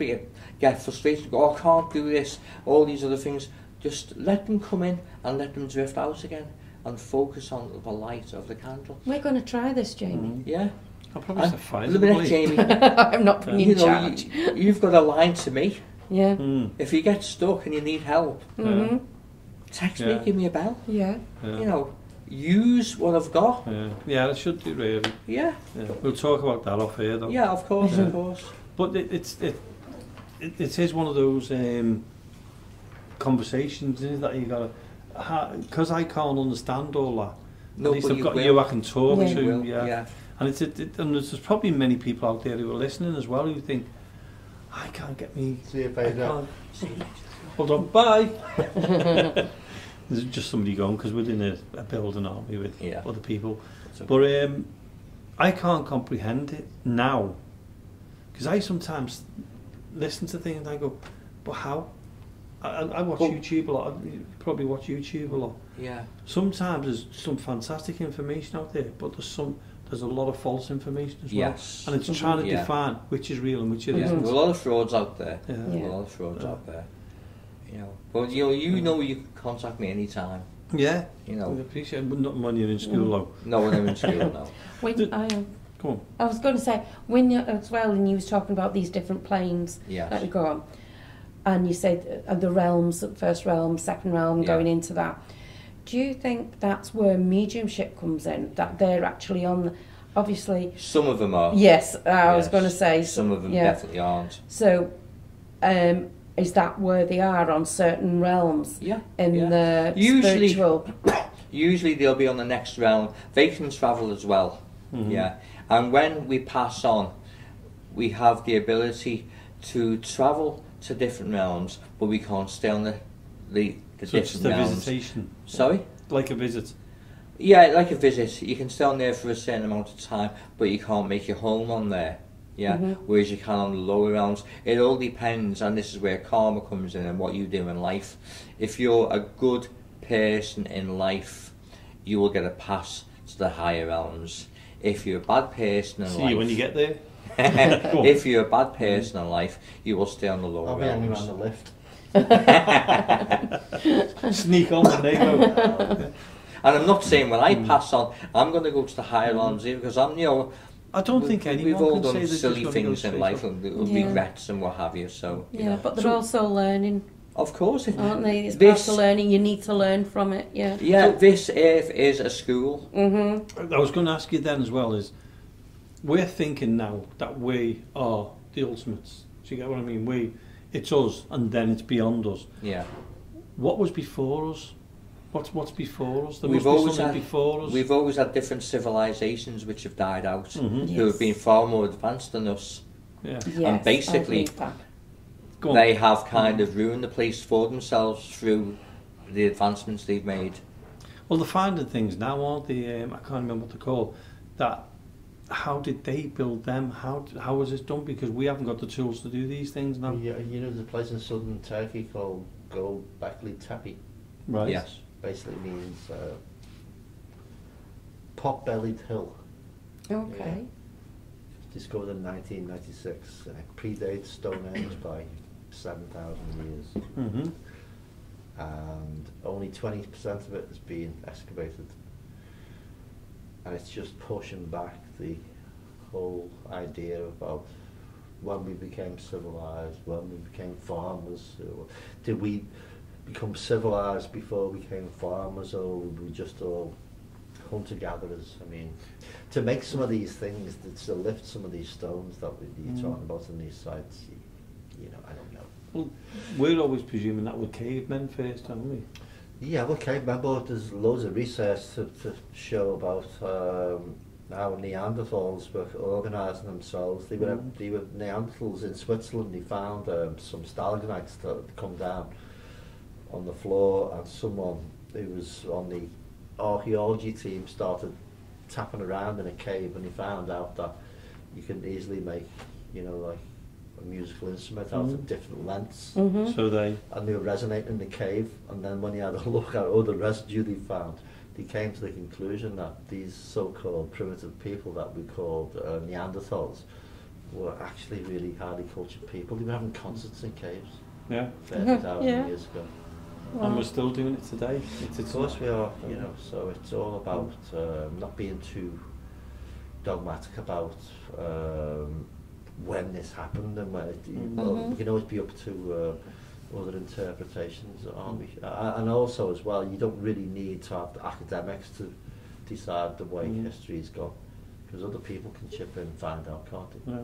get frustrated and go, oh, I can't do this, all these other things. Just let them come in and let them drift out again and focus on the light of the candle. We're going to try this, Jamie. Mm-hmm. Yeah? I'll probably say five. Look at that, Jamie. I'm not putting you in charge. You've got a line to me. Yeah. Mm. If you get stuck and you need help, Mm-hmm. text Yeah. me, give me a bell. Yeah. Yeah. You know, use what I've got. Yeah, I should do really. Yeah. Yeah. We'll talk about that off here, though. Yeah, of course, Yeah. of course. But it is one of those conversations, isn't it, that you gotta, because I can't understand all that. No, At least but I've you got will. you I can talk Yeah. to. You will, Yeah. yeah. And and there's probably many people out there who are listening as well who think, I can't get me. See you, I baby. can't. Hold on, bye. There's just somebody going because we're in a building, aren't we, with Yeah. other people. That's okay. But I can't comprehend it now because I sometimes listen to things and I go, but how? I watch Well- YouTube a lot. You probably watch YouTube a lot. Yeah. Sometimes there's some fantastic information out there, but there's a lot of false information as well. Yes. And it's trying to Yeah. define which is real and which it Yeah. isn't. There's a lot of frauds out there. Yeah. There's Yeah. a lot of frauds Yeah. out there. You know. But you know you can contact me anytime. Yeah. You I know. appreciate it, but not when you're in school, though. No, when I'm in school now. When, Come on. I was going to say, when you, as well, and you was talking about these different planes Yes. that we go on, and you said the realms, first realm, second realm, Yeah. going into that. Do you think that's where mediumship comes in? That they're actually on, obviously. Some of them are. Yes, I was Yes. going to say. Some of them yeah. definitely aren't. So, is that where they are on certain realms Yeah. in yeah. the Usually- spiritual? Usually they'll be on the next realm. They can travel as well. Mhm. Yeah. And when we pass on, we have the ability to travel to different realms, but we can't stay on the So it's different the realms. visitation. Sorry? Like a visit. Yeah, like a visit. You can stay on there for a certain amount of time, but you can't make your home on there. Yeah, Mhm. whereas you can on the lower realms. It all depends, and this is where karma comes in and what you do in life. If you're a good person in life, you will get a pass to the higher realms. If you're a bad person in See life, you when you get there. Go on. if you're a bad person in life, you will stay on the lower I'll be hanging realms. around the lift. Sneak on when they go. And I'm not saying when I Mm. pass on, I'm going to go to the higher realms here because I'm, I don't think we've anyone all can say done they're just silly gonna things go in straight life up. and Yeah. regrets and what have you. So you Yeah, know. but they're So- also learning, Of course, aren't they? It's This- part of learning. You need to learn from it. Yeah. Yeah, this earth is a school. Mhm. I was going to ask you then as well is, we're thinking now that we are the ultimates. Do you get what I mean? It's us and then it's beyond us. Yeah, What was before us? What's before us? There We've must be always something had- before us. we've always had different civilizations which have died out, Mhm. who have been far more advanced than us. Yeah. Yes, basically- I believe that. Go on. They have kind of ruined the place for themselves through the advancements they've made. Well, they're finding things now, aren't they? I can't remember what they're called. That how did they build them? How was this done? Because we haven't got the tools to do these things now. You know, there's a place in southern Turkey called Göbekli Tepe. Right. Yes. Basically means pot-bellied hill. Okay. Discovered in 1996. Predates Stonehenge by 7,000 years. Mm-hmm. And only 20% of it is being excavated. And it's just pushing back the whole idea about when we became civilized, when we became farmers. Did we become civilized before we became farmers, or were we just all hunter-gatherers? I mean, to make some of these things, to lift some of these stones that you're talking about in these sites, you know, I don't know. Well, we're always presuming that were cavemen first, aren't we? Yeah, okay, but there's loads of research to show about how Neanderthals were organising themselves. They were Neanderthals in Switzerland. They found some stalagmites that had come down on the floor, and someone who was on the archaeology team started tapping around in a cave, and he found out that you can easily make, you know, like a musical instrument out of different lengths. So they were resonating in the cave, and then when he had a look at all the residue they found, they came to the conclusion that these so-called primitive people that we called Neanderthals were actually really highly cultured people. They were having concerts in caves 30,000 years ago. Wow. And we're still doing it today. Of course we are, you know, so it's all about not being too dogmatic about when this happened and when it, well, we can always be up to other interpretations, aren't we? And also as well, you don't really need to have the academics to decide the way history's gone, because other people can chip in and find out, can't they? Yeah.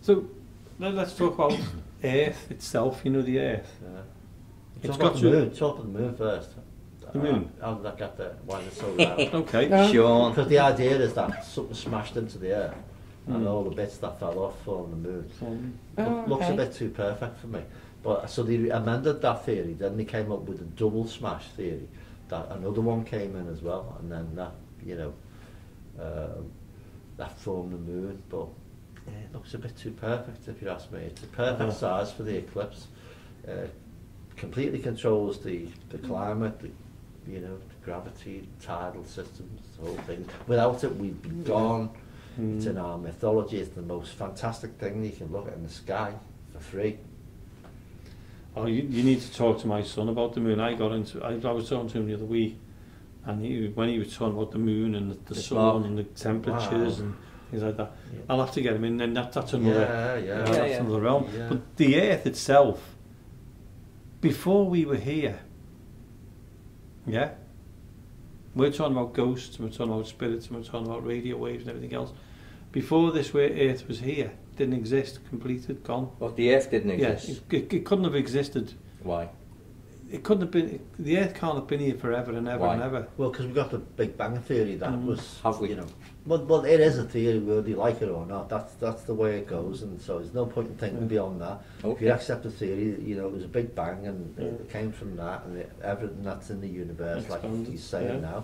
So let's talk about Earth itself, you know, the Earth. Yeah. It's Talk got about to... the moon. Talk about the moon first. The moon? How did that get there? Why is it so round? Okay. Sean. Because the idea is that something smashed into the earth and all the bits that fell off fall on the moon. Looks a bit too perfect for me. But so they amended that theory. Then they came up with a double smash theory. That another one came in as well, and then that, you know, that formed the moon. But it looks a bit too perfect, if you ask me. It's a perfect size for the eclipse. Completely controls the climate, you know, the gravity, tidal systems, the whole thing. Without it, we'd be gone. It's in our mythology. It's the most fantastic thing you can look at in the sky for free. Oh, you need to talk to my son about the moon. I was talking to him the other week, and when he was talking about the moon and the sun and the temperatures and things like that, I'll have to get him in. And that's another, that's another realm. Yeah. But the Earth itself, before we were here, we're talking about ghosts, we're talking about spirits, and we're talking about radio waves and everything else. Before this, where Earth was here, didn't exist, completed, gone. But the Earth didn't exist. Yeah, it couldn't have existed. Why? It couldn't have been. The Earth can't have been here forever and ever and ever. Well, because we've got the Big Bang theory that was, Have we? you know, well, it is a theory whether you like it or not. That's the way it goes, and so there's no point in thinking beyond that. If you accept the theory, you know, it was a Big Bang, and it came from that, and everything that's in the universe, like he's saying now,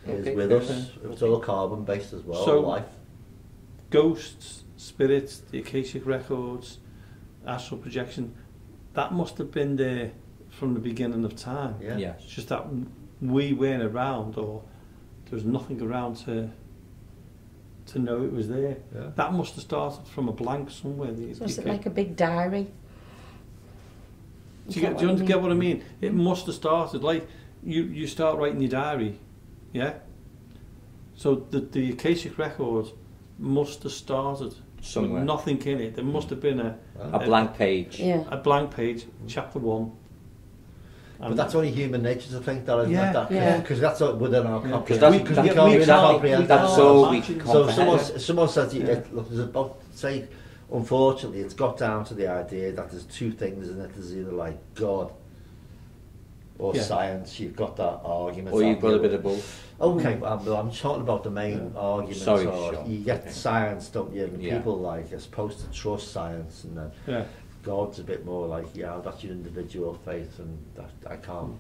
is with us. It's all carbon based as well. So, life. Ghosts, spirits, the Akashic Records, Astral Projection, that must have been there from the beginning of time. Yeah. Yes. It's just that we weren't around, or there was nothing around to know it was there. Yeah. That must have started from a blank somewhere. So is it like a big diary? Do you get what I mean? It must have started like you start writing your diary, yeah. So the Akashic Records must have started somewhere. with nothing in it. There must have been a blank page. Yeah. A blank page, chapter 1. But that's only human nature to think that, isn't it? Yeah. Because that's within our Because comprehension. We can't really comprehend that. That's all we can So comprehend. someone says, look, there's about, say, unfortunately, it's got down to the idea that there's two things in it. There's either like God or science. You've got that argument. Or you've got a bit of both. Okay, I'm talking about the main argument. Sorry, so sure. you get science, don't you? And people like are supposed to trust science, and then God's a bit more like, that's your individual faith, and that I can't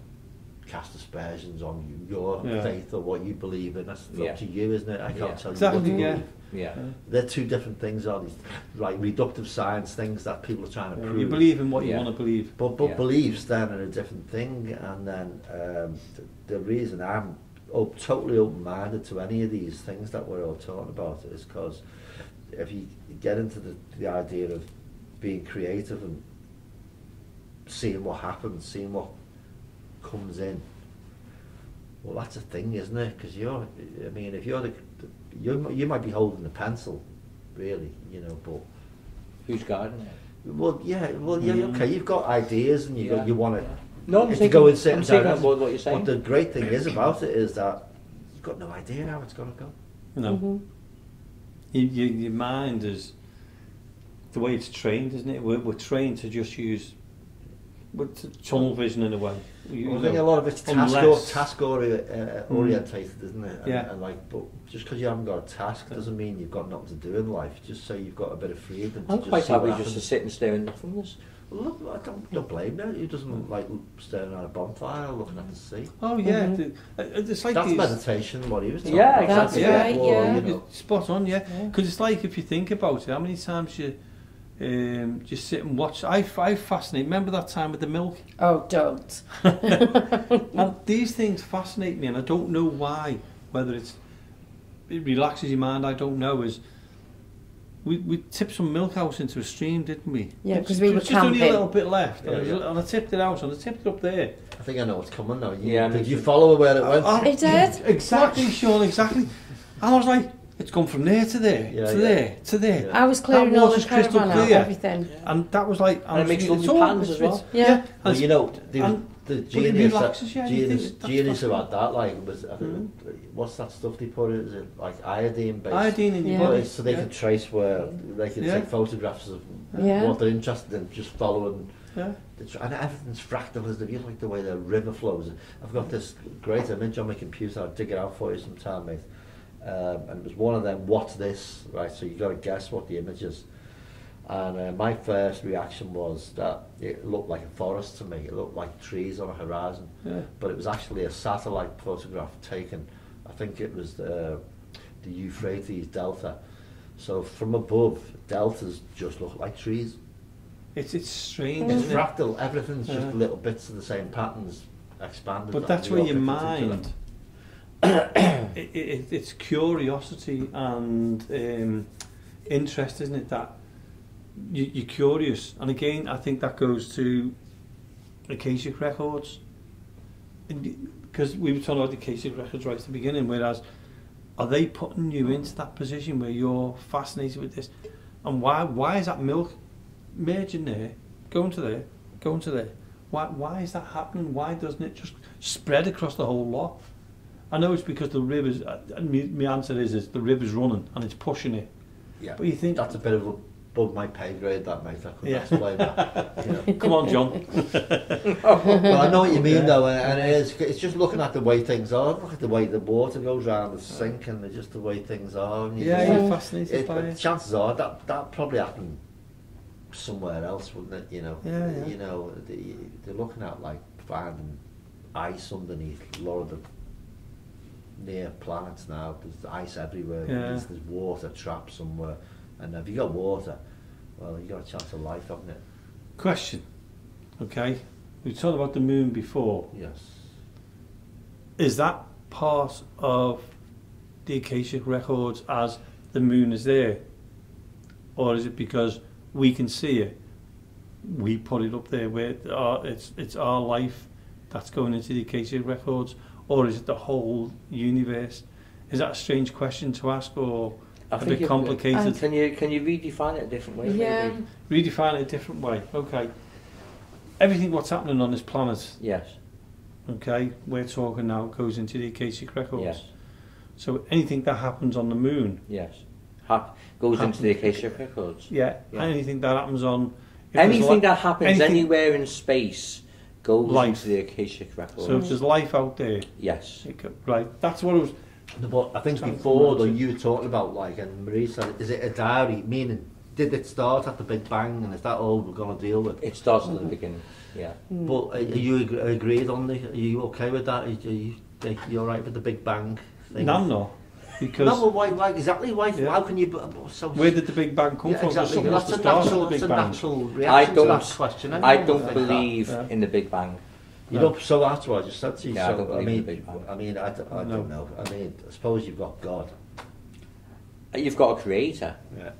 cast aspersions on your faith or what you believe in. That's up to you, isn't it? I can't tell you what you believe. They're two different things, are these? Like reductive science things that people are trying to prove. You believe in what you want to believe. But beliefs then are a different thing, and then the reason I'm totally open-minded to any of these things that we're all talking about is because if you get into the idea of being creative and seeing what happens, seeing what comes in, well, that's a thing, isn't it? Because if you're you might be holding the pencil, really, you know, but who's guiding it? Well, okay, you've got ideas and you want to. No, I'm if thinking, you go in certain I'm thinking directions, about what you're saying. But the great thing is about it is that you've got no idea how it's going to go. No. Your mind is the way it's trained, isn't it? We're trained to just use tunnel vision in a way. I think a lot of it's task orientated, isn't it? And like, but just because you haven't got a task doesn't mean you've got nothing to do in life. Just say you've got a bit of freedom. I'm quite happy just to sit and stare at nothingness. Well, look, I don't blame you. Who doesn't like staring at a bonfire, looking at the sea? Oh yeah, it's like that's these, meditation. What he was talking about. That's right. Or, you know. Spot on. Yeah, because it's like if you think about it, how many times you just sit and watch. I fascinate. Remember that time with the milk? Oh, don't. And these things fascinate me, and I don't know why. Whether it relaxes your mind, I don't know. We tipped some milk out into a stream, didn't we? Yeah, because we were just camping. only a little bit left, and I tipped it out, and I tipped it up there. I think I know what's coming now. Did you follow where it went? It did. Exactly, Sean, exactly. And I was like, it's gone from there to there, to there. I was clearing all the crystal caravan out, clear. everything. And that was like... And it makes lovely plans as well. Yeah. Well, you know, the genius about that, like, was, what's that stuff they put in? Is it like iodine based? Iodine in your body. So they can trace where, they can take photographs of what they're interested in, just following. And everything's fractal, isn't it? You like the way the river flows. I've got this great image on my computer. I'll dig it out for you sometime, mate. And it was one of them, what's this? Right, so you've got to guess what the image is. And my first reaction was that it looked like a forest to me. It looked like trees on a horizon. But it was actually a satellite photograph taken, I think it was the Euphrates Delta. So from above, deltas just look like trees. It's strange, It's isn't fractal. Everything's just little bits of the same patterns expanded. But that's where your mind... it's curiosity and interest, isn't it? That you're curious, and again, I think that goes to Akashic Records, because we were talking about the Akashic Records right at the beginning. Whereas, are they putting you into that position where you're fascinated with this, and why is that milk merging there, going to there? Why is that happening? Why doesn't it just spread across the whole lot? I know it's because the river's. My answer is the river's running and it's pushing it. Yeah, but you think that's a bit of above my pay grade, that, mate. I couldn't explain that. Come on, John. Well, I know what you mean, though, and it's just looking at the way things are. Look at the way the water goes around the sink, and just the way things are. And you're fascinated by it. Chances are that probably happened somewhere else, wouldn't it? You know, you know, they're looking at like finding ice underneath a lot of the near planets now. There's ice everywhere. There's water trapped somewhere, and if you got water, well, you got a chance of life, haven't it? Question. Okay, we talked about the moon before. Yes. Is that part of the Akashic Records as the moon is there, or is it because we can see it, we put it up there where it's our life that's going into the Akashic Records? Or is it the whole universe? Is that a strange question to ask, or a bit complicated? Can you redefine it a different way? Yeah. Maybe? Redefine it a different way. Okay. Everything what's happening on this planet. Yes. Okay, we're talking now goes into the Akashic Records. Yes. So anything that happens on the moon. Yes. Goes into the Akashic Records. Yeah. Anything that happens on. Anything that happens anywhere in space goes into the Akashic Records. So if there's life out there. Yes. Right. That's what it was. But I think before, though, you were talking about, like, and Marie said, is it a diary? Meaning, did it start at the Big Bang, and is that all we're going to deal with? It starts at the beginning. Yeah. But are you agreed on the? Are you okay with that? Are you all right with the Big Bang thing? No, I'm not. Because no, well, why exactly? Why? Yeah. How can you? Where did the Big Bang come from? Exactly. That's a natural reaction to that question. I don't believe in the Big Bang. You know, so that's what I just said to you. Yeah, so, I don't believe in the Big Bang. I mean, I don't know. I mean, I suppose you've got God. You've got a creator. Yeah.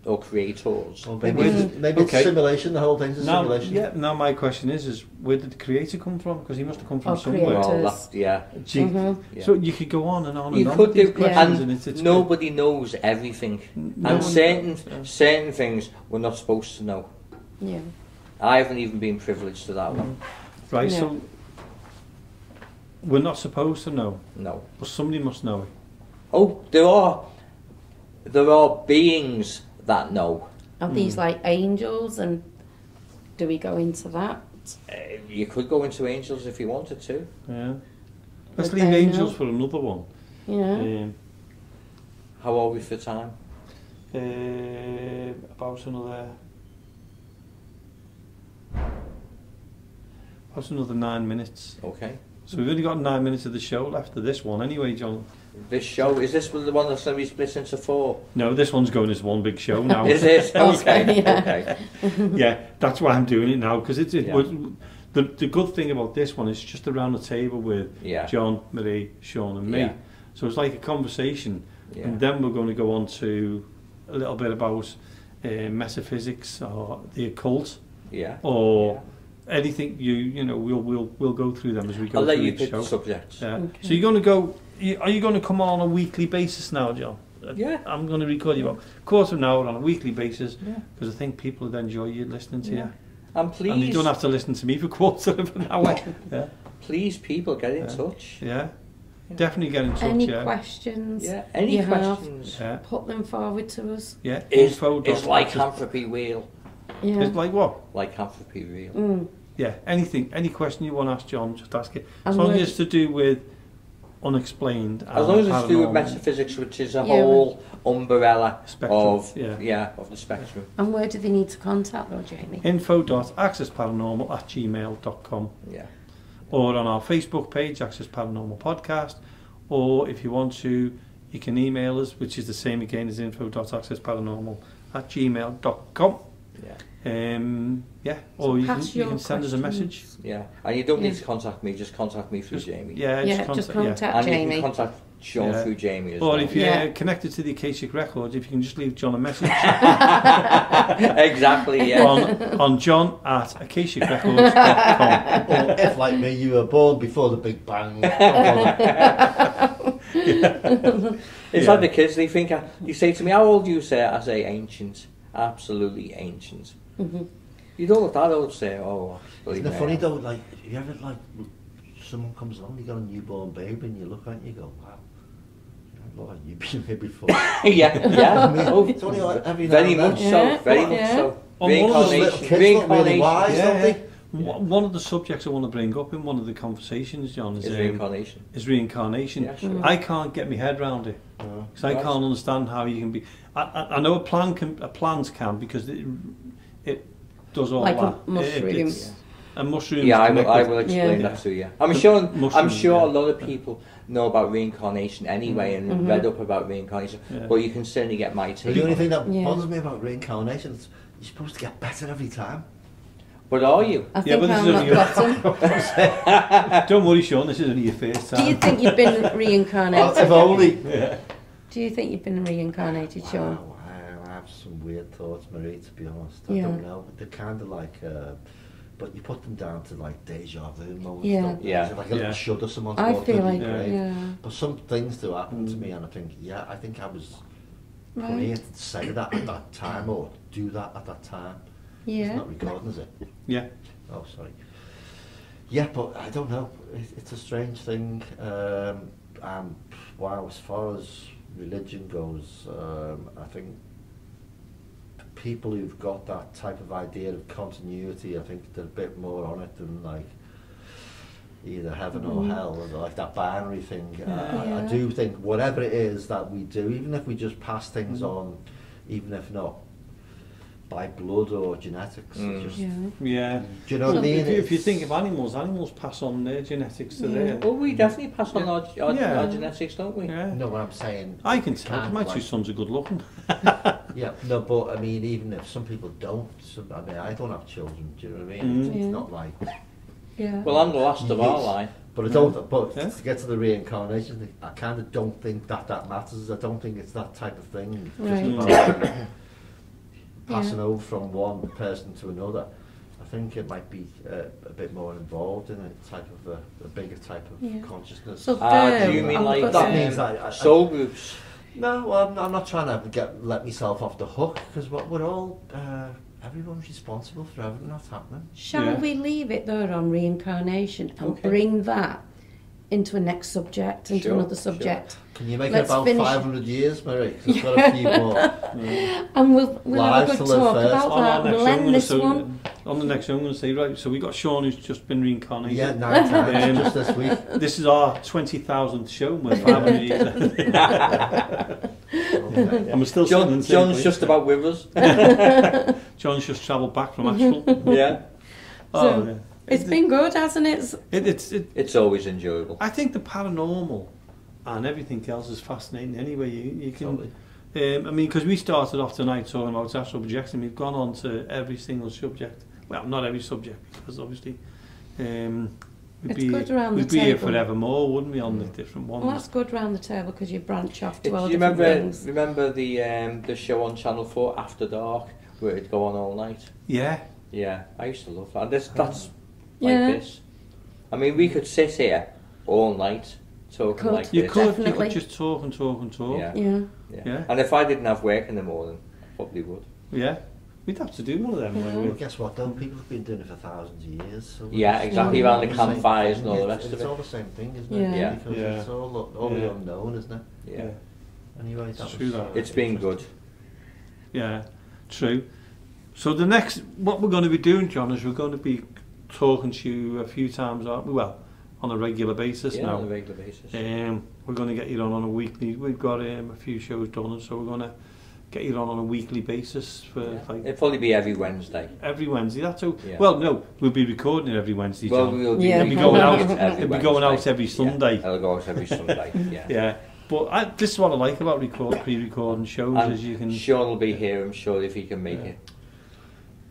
Or creators. Well, maybe it's simulation. The whole thing's a simulation. Yeah. Now my question is, where did the creator come from? Because he must have come from somewhere. Well, yeah. So you could go on and on and on. You could do, and it's nobody knows everything. And certain things we're not supposed to know. Yeah. I haven't even been privileged to that one. Right. Yeah. So we're not supposed to know. No. But somebody must know it. Oh, there are beings that know. Are these like angels, and do we go into that? You could go into angels if you wanted to. Yeah. Let's Would leave they angels know? for another one. Yeah. How are we for time? About another 9 minutes. Okay. So we've only got 9 minutes of the show left of this one anyway, John. This show, is this the one that's going to be split into 4? No, this one's going as one big show now. Is it? Okay. Yeah. Okay. Yeah, that's why I'm doing it now, because Yeah. the good thing about this one is just around the table with Yeah. John, Marie, Sean and me. Yeah. So it's like a conversation, Yeah. and then we're going to go on to a little bit about metaphysics or the occult Yeah. or anything. You know, we'll go through them as we go I'll let through you each pick show. the subjects. Yeah. Okay. So you're going to go. Are you going to come on a weekly basis now, John? Yeah. I'm going to record you about a quarter of an hour on a weekly basis Yeah. because I think people would enjoy you listening to Yeah. you. And please, And you don't have to listen to me for a quarter of an hour. Yeah. please, people, get in Yeah. touch. Yeah. Definitely get in touch. Any yeah. questions? Yeah. Any you have, questions? Yeah. put them forward to us. Yeah. Is Info. lycanthropy real? Yeah. It's like what? Lycanthropy real? Mm. Yeah. Anything. Any question you want to ask John, just ask it. As And long as where- it's to do with unexplained. As long as it's to do with paranormal metaphysics, which is a Yeah, whole umbrella spectrum. of Yeah. of the spectrum. And where do they need to contact though, Jamie? info.accessparanormal@gmail.com Yeah. or on our Facebook page, Access Paranormal Podcast, or if you want to, you can email us, which is the same again as info.accessparanormal@gmail.com. Yeah. Yeah, or you pass can your send us a questions. message. Yeah. And you don't Yeah. need to contact me, just contact me through Jamie. Yeah, Yeah, just contact And you Jamie. can contact Sean Yeah. through Jamie as Or well. if you're Yeah. connected to the Akashic Records, if you can just leave John a message Exactly, yeah. on john@akashicrecords.com. Or if, like me, you were born before the Big Bang. It's Yeah. like the kids, they think, you say to me, how old do you say? I say ancient. Absolutely ancient. Mhm. You don't look that old, say, oh, believe Isn't it me. funny though, like, you ever, like, someone comes along, you got a newborn baby, and you look at it and you go, wow, you don't look like you've been here before. yeah, yeah. I mean, Oh, it's only like every now very and then. much Yeah, so, very much yeah. so. On one of those Little Reincarnation. kids look really Reincarnation wise, Yeah, don't yeah. they? One of the subjects I want to bring up in one of the conversations, John, is reincarnation. is reincarnation. Yeah, sure. I can't get my head around it No. because I Right. can't understand how you can be. I know plants can because it does all Like a that. mushroom. It's a mushroom. Yeah, I will explain Yeah. that to you. I'm sure a Mushroom, lot of people know about reincarnation anyway and Mhm. read up about reincarnation, Yeah. but you can certainly get my take. The only on thing it. that Yeah. bothers me about reincarnation is you're supposed to get better every time. But are you? I Yeah, think but this I'm is not only bottom. Don't worry, Sean. This is only your first time. Do you think you've been reincarnated? If only. Yeah. Do you think you've been reincarnated, Sean? Wow, I have some weird thoughts, Marie, to be honest. I Yeah. don't know. They're kind of like, but you put them down to like deja vu moments. Yeah. Don't you? Yeah. It's like a little Yeah. shudder someone's I walked feel through like, the Yeah. grave. yeah. But some things do happen to me, and I think, yeah, I think I was put here Right. to say that at that time or do that at that time. It's Yeah. not recording, is it? Yeah. Oh, sorry. Yeah, but I don't know. It's a strange thing. Wow, as far as religion goes, I think people who've got that type of idea of continuity, I think they're a bit more on it than like either heaven or hell, or like that binary thing. Yeah. I do think whatever it is that we do, even if we just pass things on, even if not by blood or genetics, just, Yeah. Yeah. do you know what I So mean? If you It's- think of animals pass on their genetics to Yeah. their. Well, we definitely pass on our Yeah. genetics, don't we? Yeah. no, what I'm saying. I can you tell. can't, My like- two sons are good looking. Yeah, no, but I mean, even if some people don't, I mean, I don't have children. Do you know what I mean? Mhm. It's Yeah. not like, Yeah. Well, I'm the last of our Yes. line. but I don't. But Yeah. to get to the reincarnation thing, I kind of don't think that matters. I don't think it's that type of thing. Right. Just about passing Yeah. over from one person to another. I think it might be a bit more involved in a type of a bigger type of Yeah. consciousness. So Do you mean I've like got that some- means I soul groups? No, I'm not trying to let myself off the hook, because we're all everyone's responsible for everything that's happening. Shall Yeah. we leave it there on reincarnation and Okay. bring that into a next subject, into another subject. Can you make Let's it about finish. 500 years, Mary? 'Cause I've got a few more. And we'll have a Lives good to live talk first. about that. We'll end this one. On the next show, I'm going to say, right, so we got Sean who's just been reincarnated. Yeah, 9 times just this week. This is our 20,000th show. We're 500 years. And we're still sitting in the same John's place. just about with us. John's just travelled back from Astral. Yeah. Oh, yeah. It's been good, hasn't it? It's always enjoyable. I think the paranormal and everything else is fascinating anyway. You can, Totally. I mean, because we started off tonight talking about astral projection, we've gone on to every single subject. Well, not every subject, because obviously we'd be here forevermore, wouldn't we, on the different ones? Well, that's good round the table because you branch off to Do all you different things. remember the show on Channel 4 After Dark where it'd go on all night? Yeah. Yeah, I used to love that. That's Yeah. like this. I mean, we could sit here all night talking Could. like You this. could Definitely. just talk and talk and talk. Yeah. Yeah. Yeah. And if I didn't have work in the morning, probably would. Yeah. We'd have to do one of them. Yeah. wouldn't Well, we? guess what though? People have been doing it for thousands of years. So Yeah, it's exactly, all around the the same campfires thing. and all the It's- rest of It's it. all the same thing, isn't Yeah. it? Yeah. Because Yeah. it's all the Yeah. unknown, isn't it? Yeah. Anyway, It's that true was, that. It's been good. Yeah, true. So the next, what we're going to be doing, John, is we're going to be talking to you a few times, aren't we? Well, on a regular basis Yeah, now. on a regular basis. We're going to get you on a weekly. We've got a few shows done, and so we're going to get you on a weekly basis for like It'll probably be every Wednesday. every Wednesday. That's all. Yeah. Well, no, we'll be recording it every Wednesday. Well, John. we'll be Yeah. It'll be going out. every It'll be going out Wednesday. every Sunday. Yeah, it'll go out every Sunday. Yeah. Yeah, but this is what I like about pre-recording shows And is you can. Sean will be here, I'm sure, if he can make it.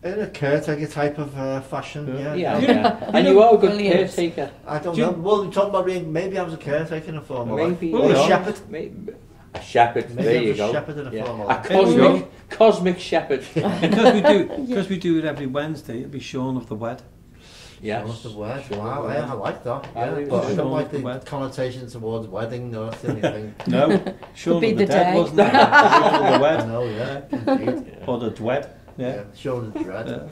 in a caretaker type of fashion. Yeah. Yeah. Yeah. And you are a good Brilliant. caretaker. I don't Do you- know. Well, you're talking about maybe I was a caretaker in a former life. Maybe. Well, Or yeah. a shepherd. Maybe. A shepherd. Maybe There I you was a go. shepherd in a Yeah. former A life. cosmic shepherd. because we do it every Wednesday, it'll be Sean of the Wed. Yes. That's the word. Sure. Wow, yeah, I like that. I Yeah, really but I do. don't like The the wed. connotation towards wedding or anything. No, Sean be of the the Dead, day. wasn't it? Sean of the Wed. No, yeah, indeed. Or the Dwed. Yeah. Showing the dread.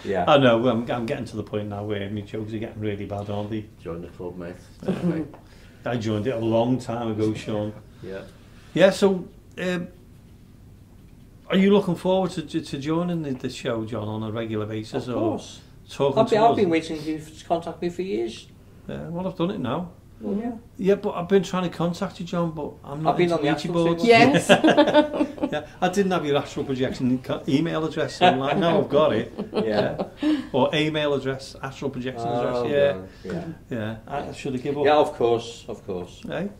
Yeah. I know, I'm getting to the point now where my jokes are getting really bad, aren't they? Join the club, mate. I joined it a long time ago, Sean. Yeah. Yeah, so are you looking forward to joining the show, John, on a regular basis? Of course. Or talking to I've us? been waiting for you to contact me for years. Well, I've done it now. Well, yeah. Yeah, but I've been trying to contact you, John, but I'm not I've been into on the Ouija Astral boards. thing. Yes. Yeah, I didn't have your Astral Projection email address, so I'm like, now I've got it. Yeah. Or email address, Astral Projection Oh, address. Yeah, well, yeah. I should have given up. Yeah, of course. Hey,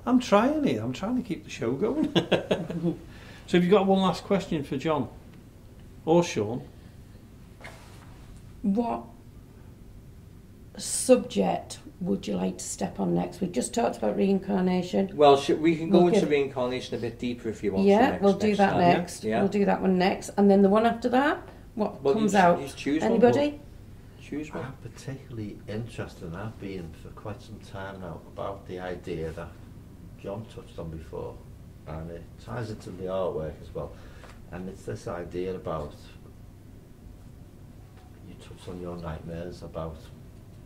I'm trying it. I'm trying to keep the show going. So have you got one last question for John or Sean? What subject would you like to step on next? We just talked about reincarnation. Well, we can go Okay. into reincarnation a bit deeper if you want. Yeah, to we'll do that time. next. Yeah. We'll do that one next. And then the one after that, what Well, comes you out? choose one. Anybody? Choose one. I'm particularly interested, and I've been for quite some time now, about the idea that John touched on before, and it ties into the artwork as well. And it's this idea about, you touched on your nightmares about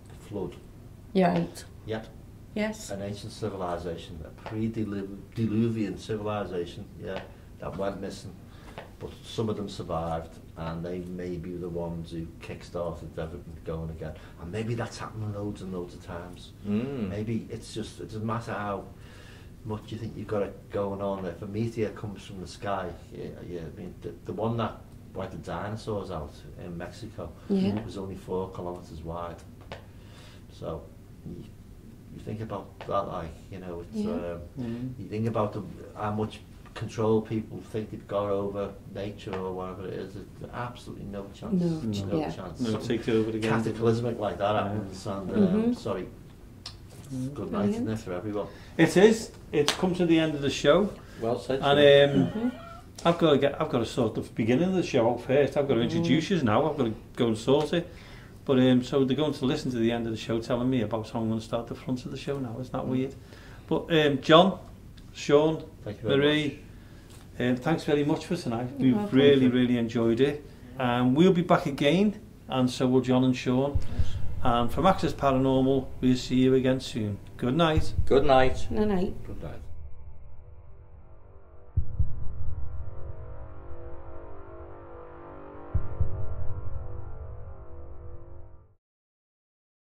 the flood. Right. Yeah. Yes. An ancient civilization, a pre-Diluvian civilization, yeah, that went missing. But some of them survived, and they may be the ones who kick-started everything going again. And maybe that's happening loads and loads of times. Maybe it doesn't matter how much you think you've got it going on. If a meteor comes from the sky, I mean, the one that wiped the dinosaurs out in Mexico Yeah. was only 4 kilometers wide. So you think about that, like, you know, it's, Yeah. you think about how much control people think they've got over nature or whatever it is. There's absolutely no chance. No, yeah. chance. No, Something take over again. cataclysmic like that happens, and Mhm. sorry, good night, isn't it, for everyone? It is. It's come to the end of the show, Well said. and Sean. I've got to sort the beginning of the show out first. I've got to introduce you now. I've got to go and sort it. But so they're going to listen to the end of the show, telling me about how I'm going to start the front of the show now. Isn't that weird? But John, Sean, Thank you very Marie, thanks very much for tonight. You're We've welcome. really enjoyed it. We'll be back again, and so will John and Sean. And from Access Paranormal, we'll see you again soon. Good night. Good night. Good night. Good night.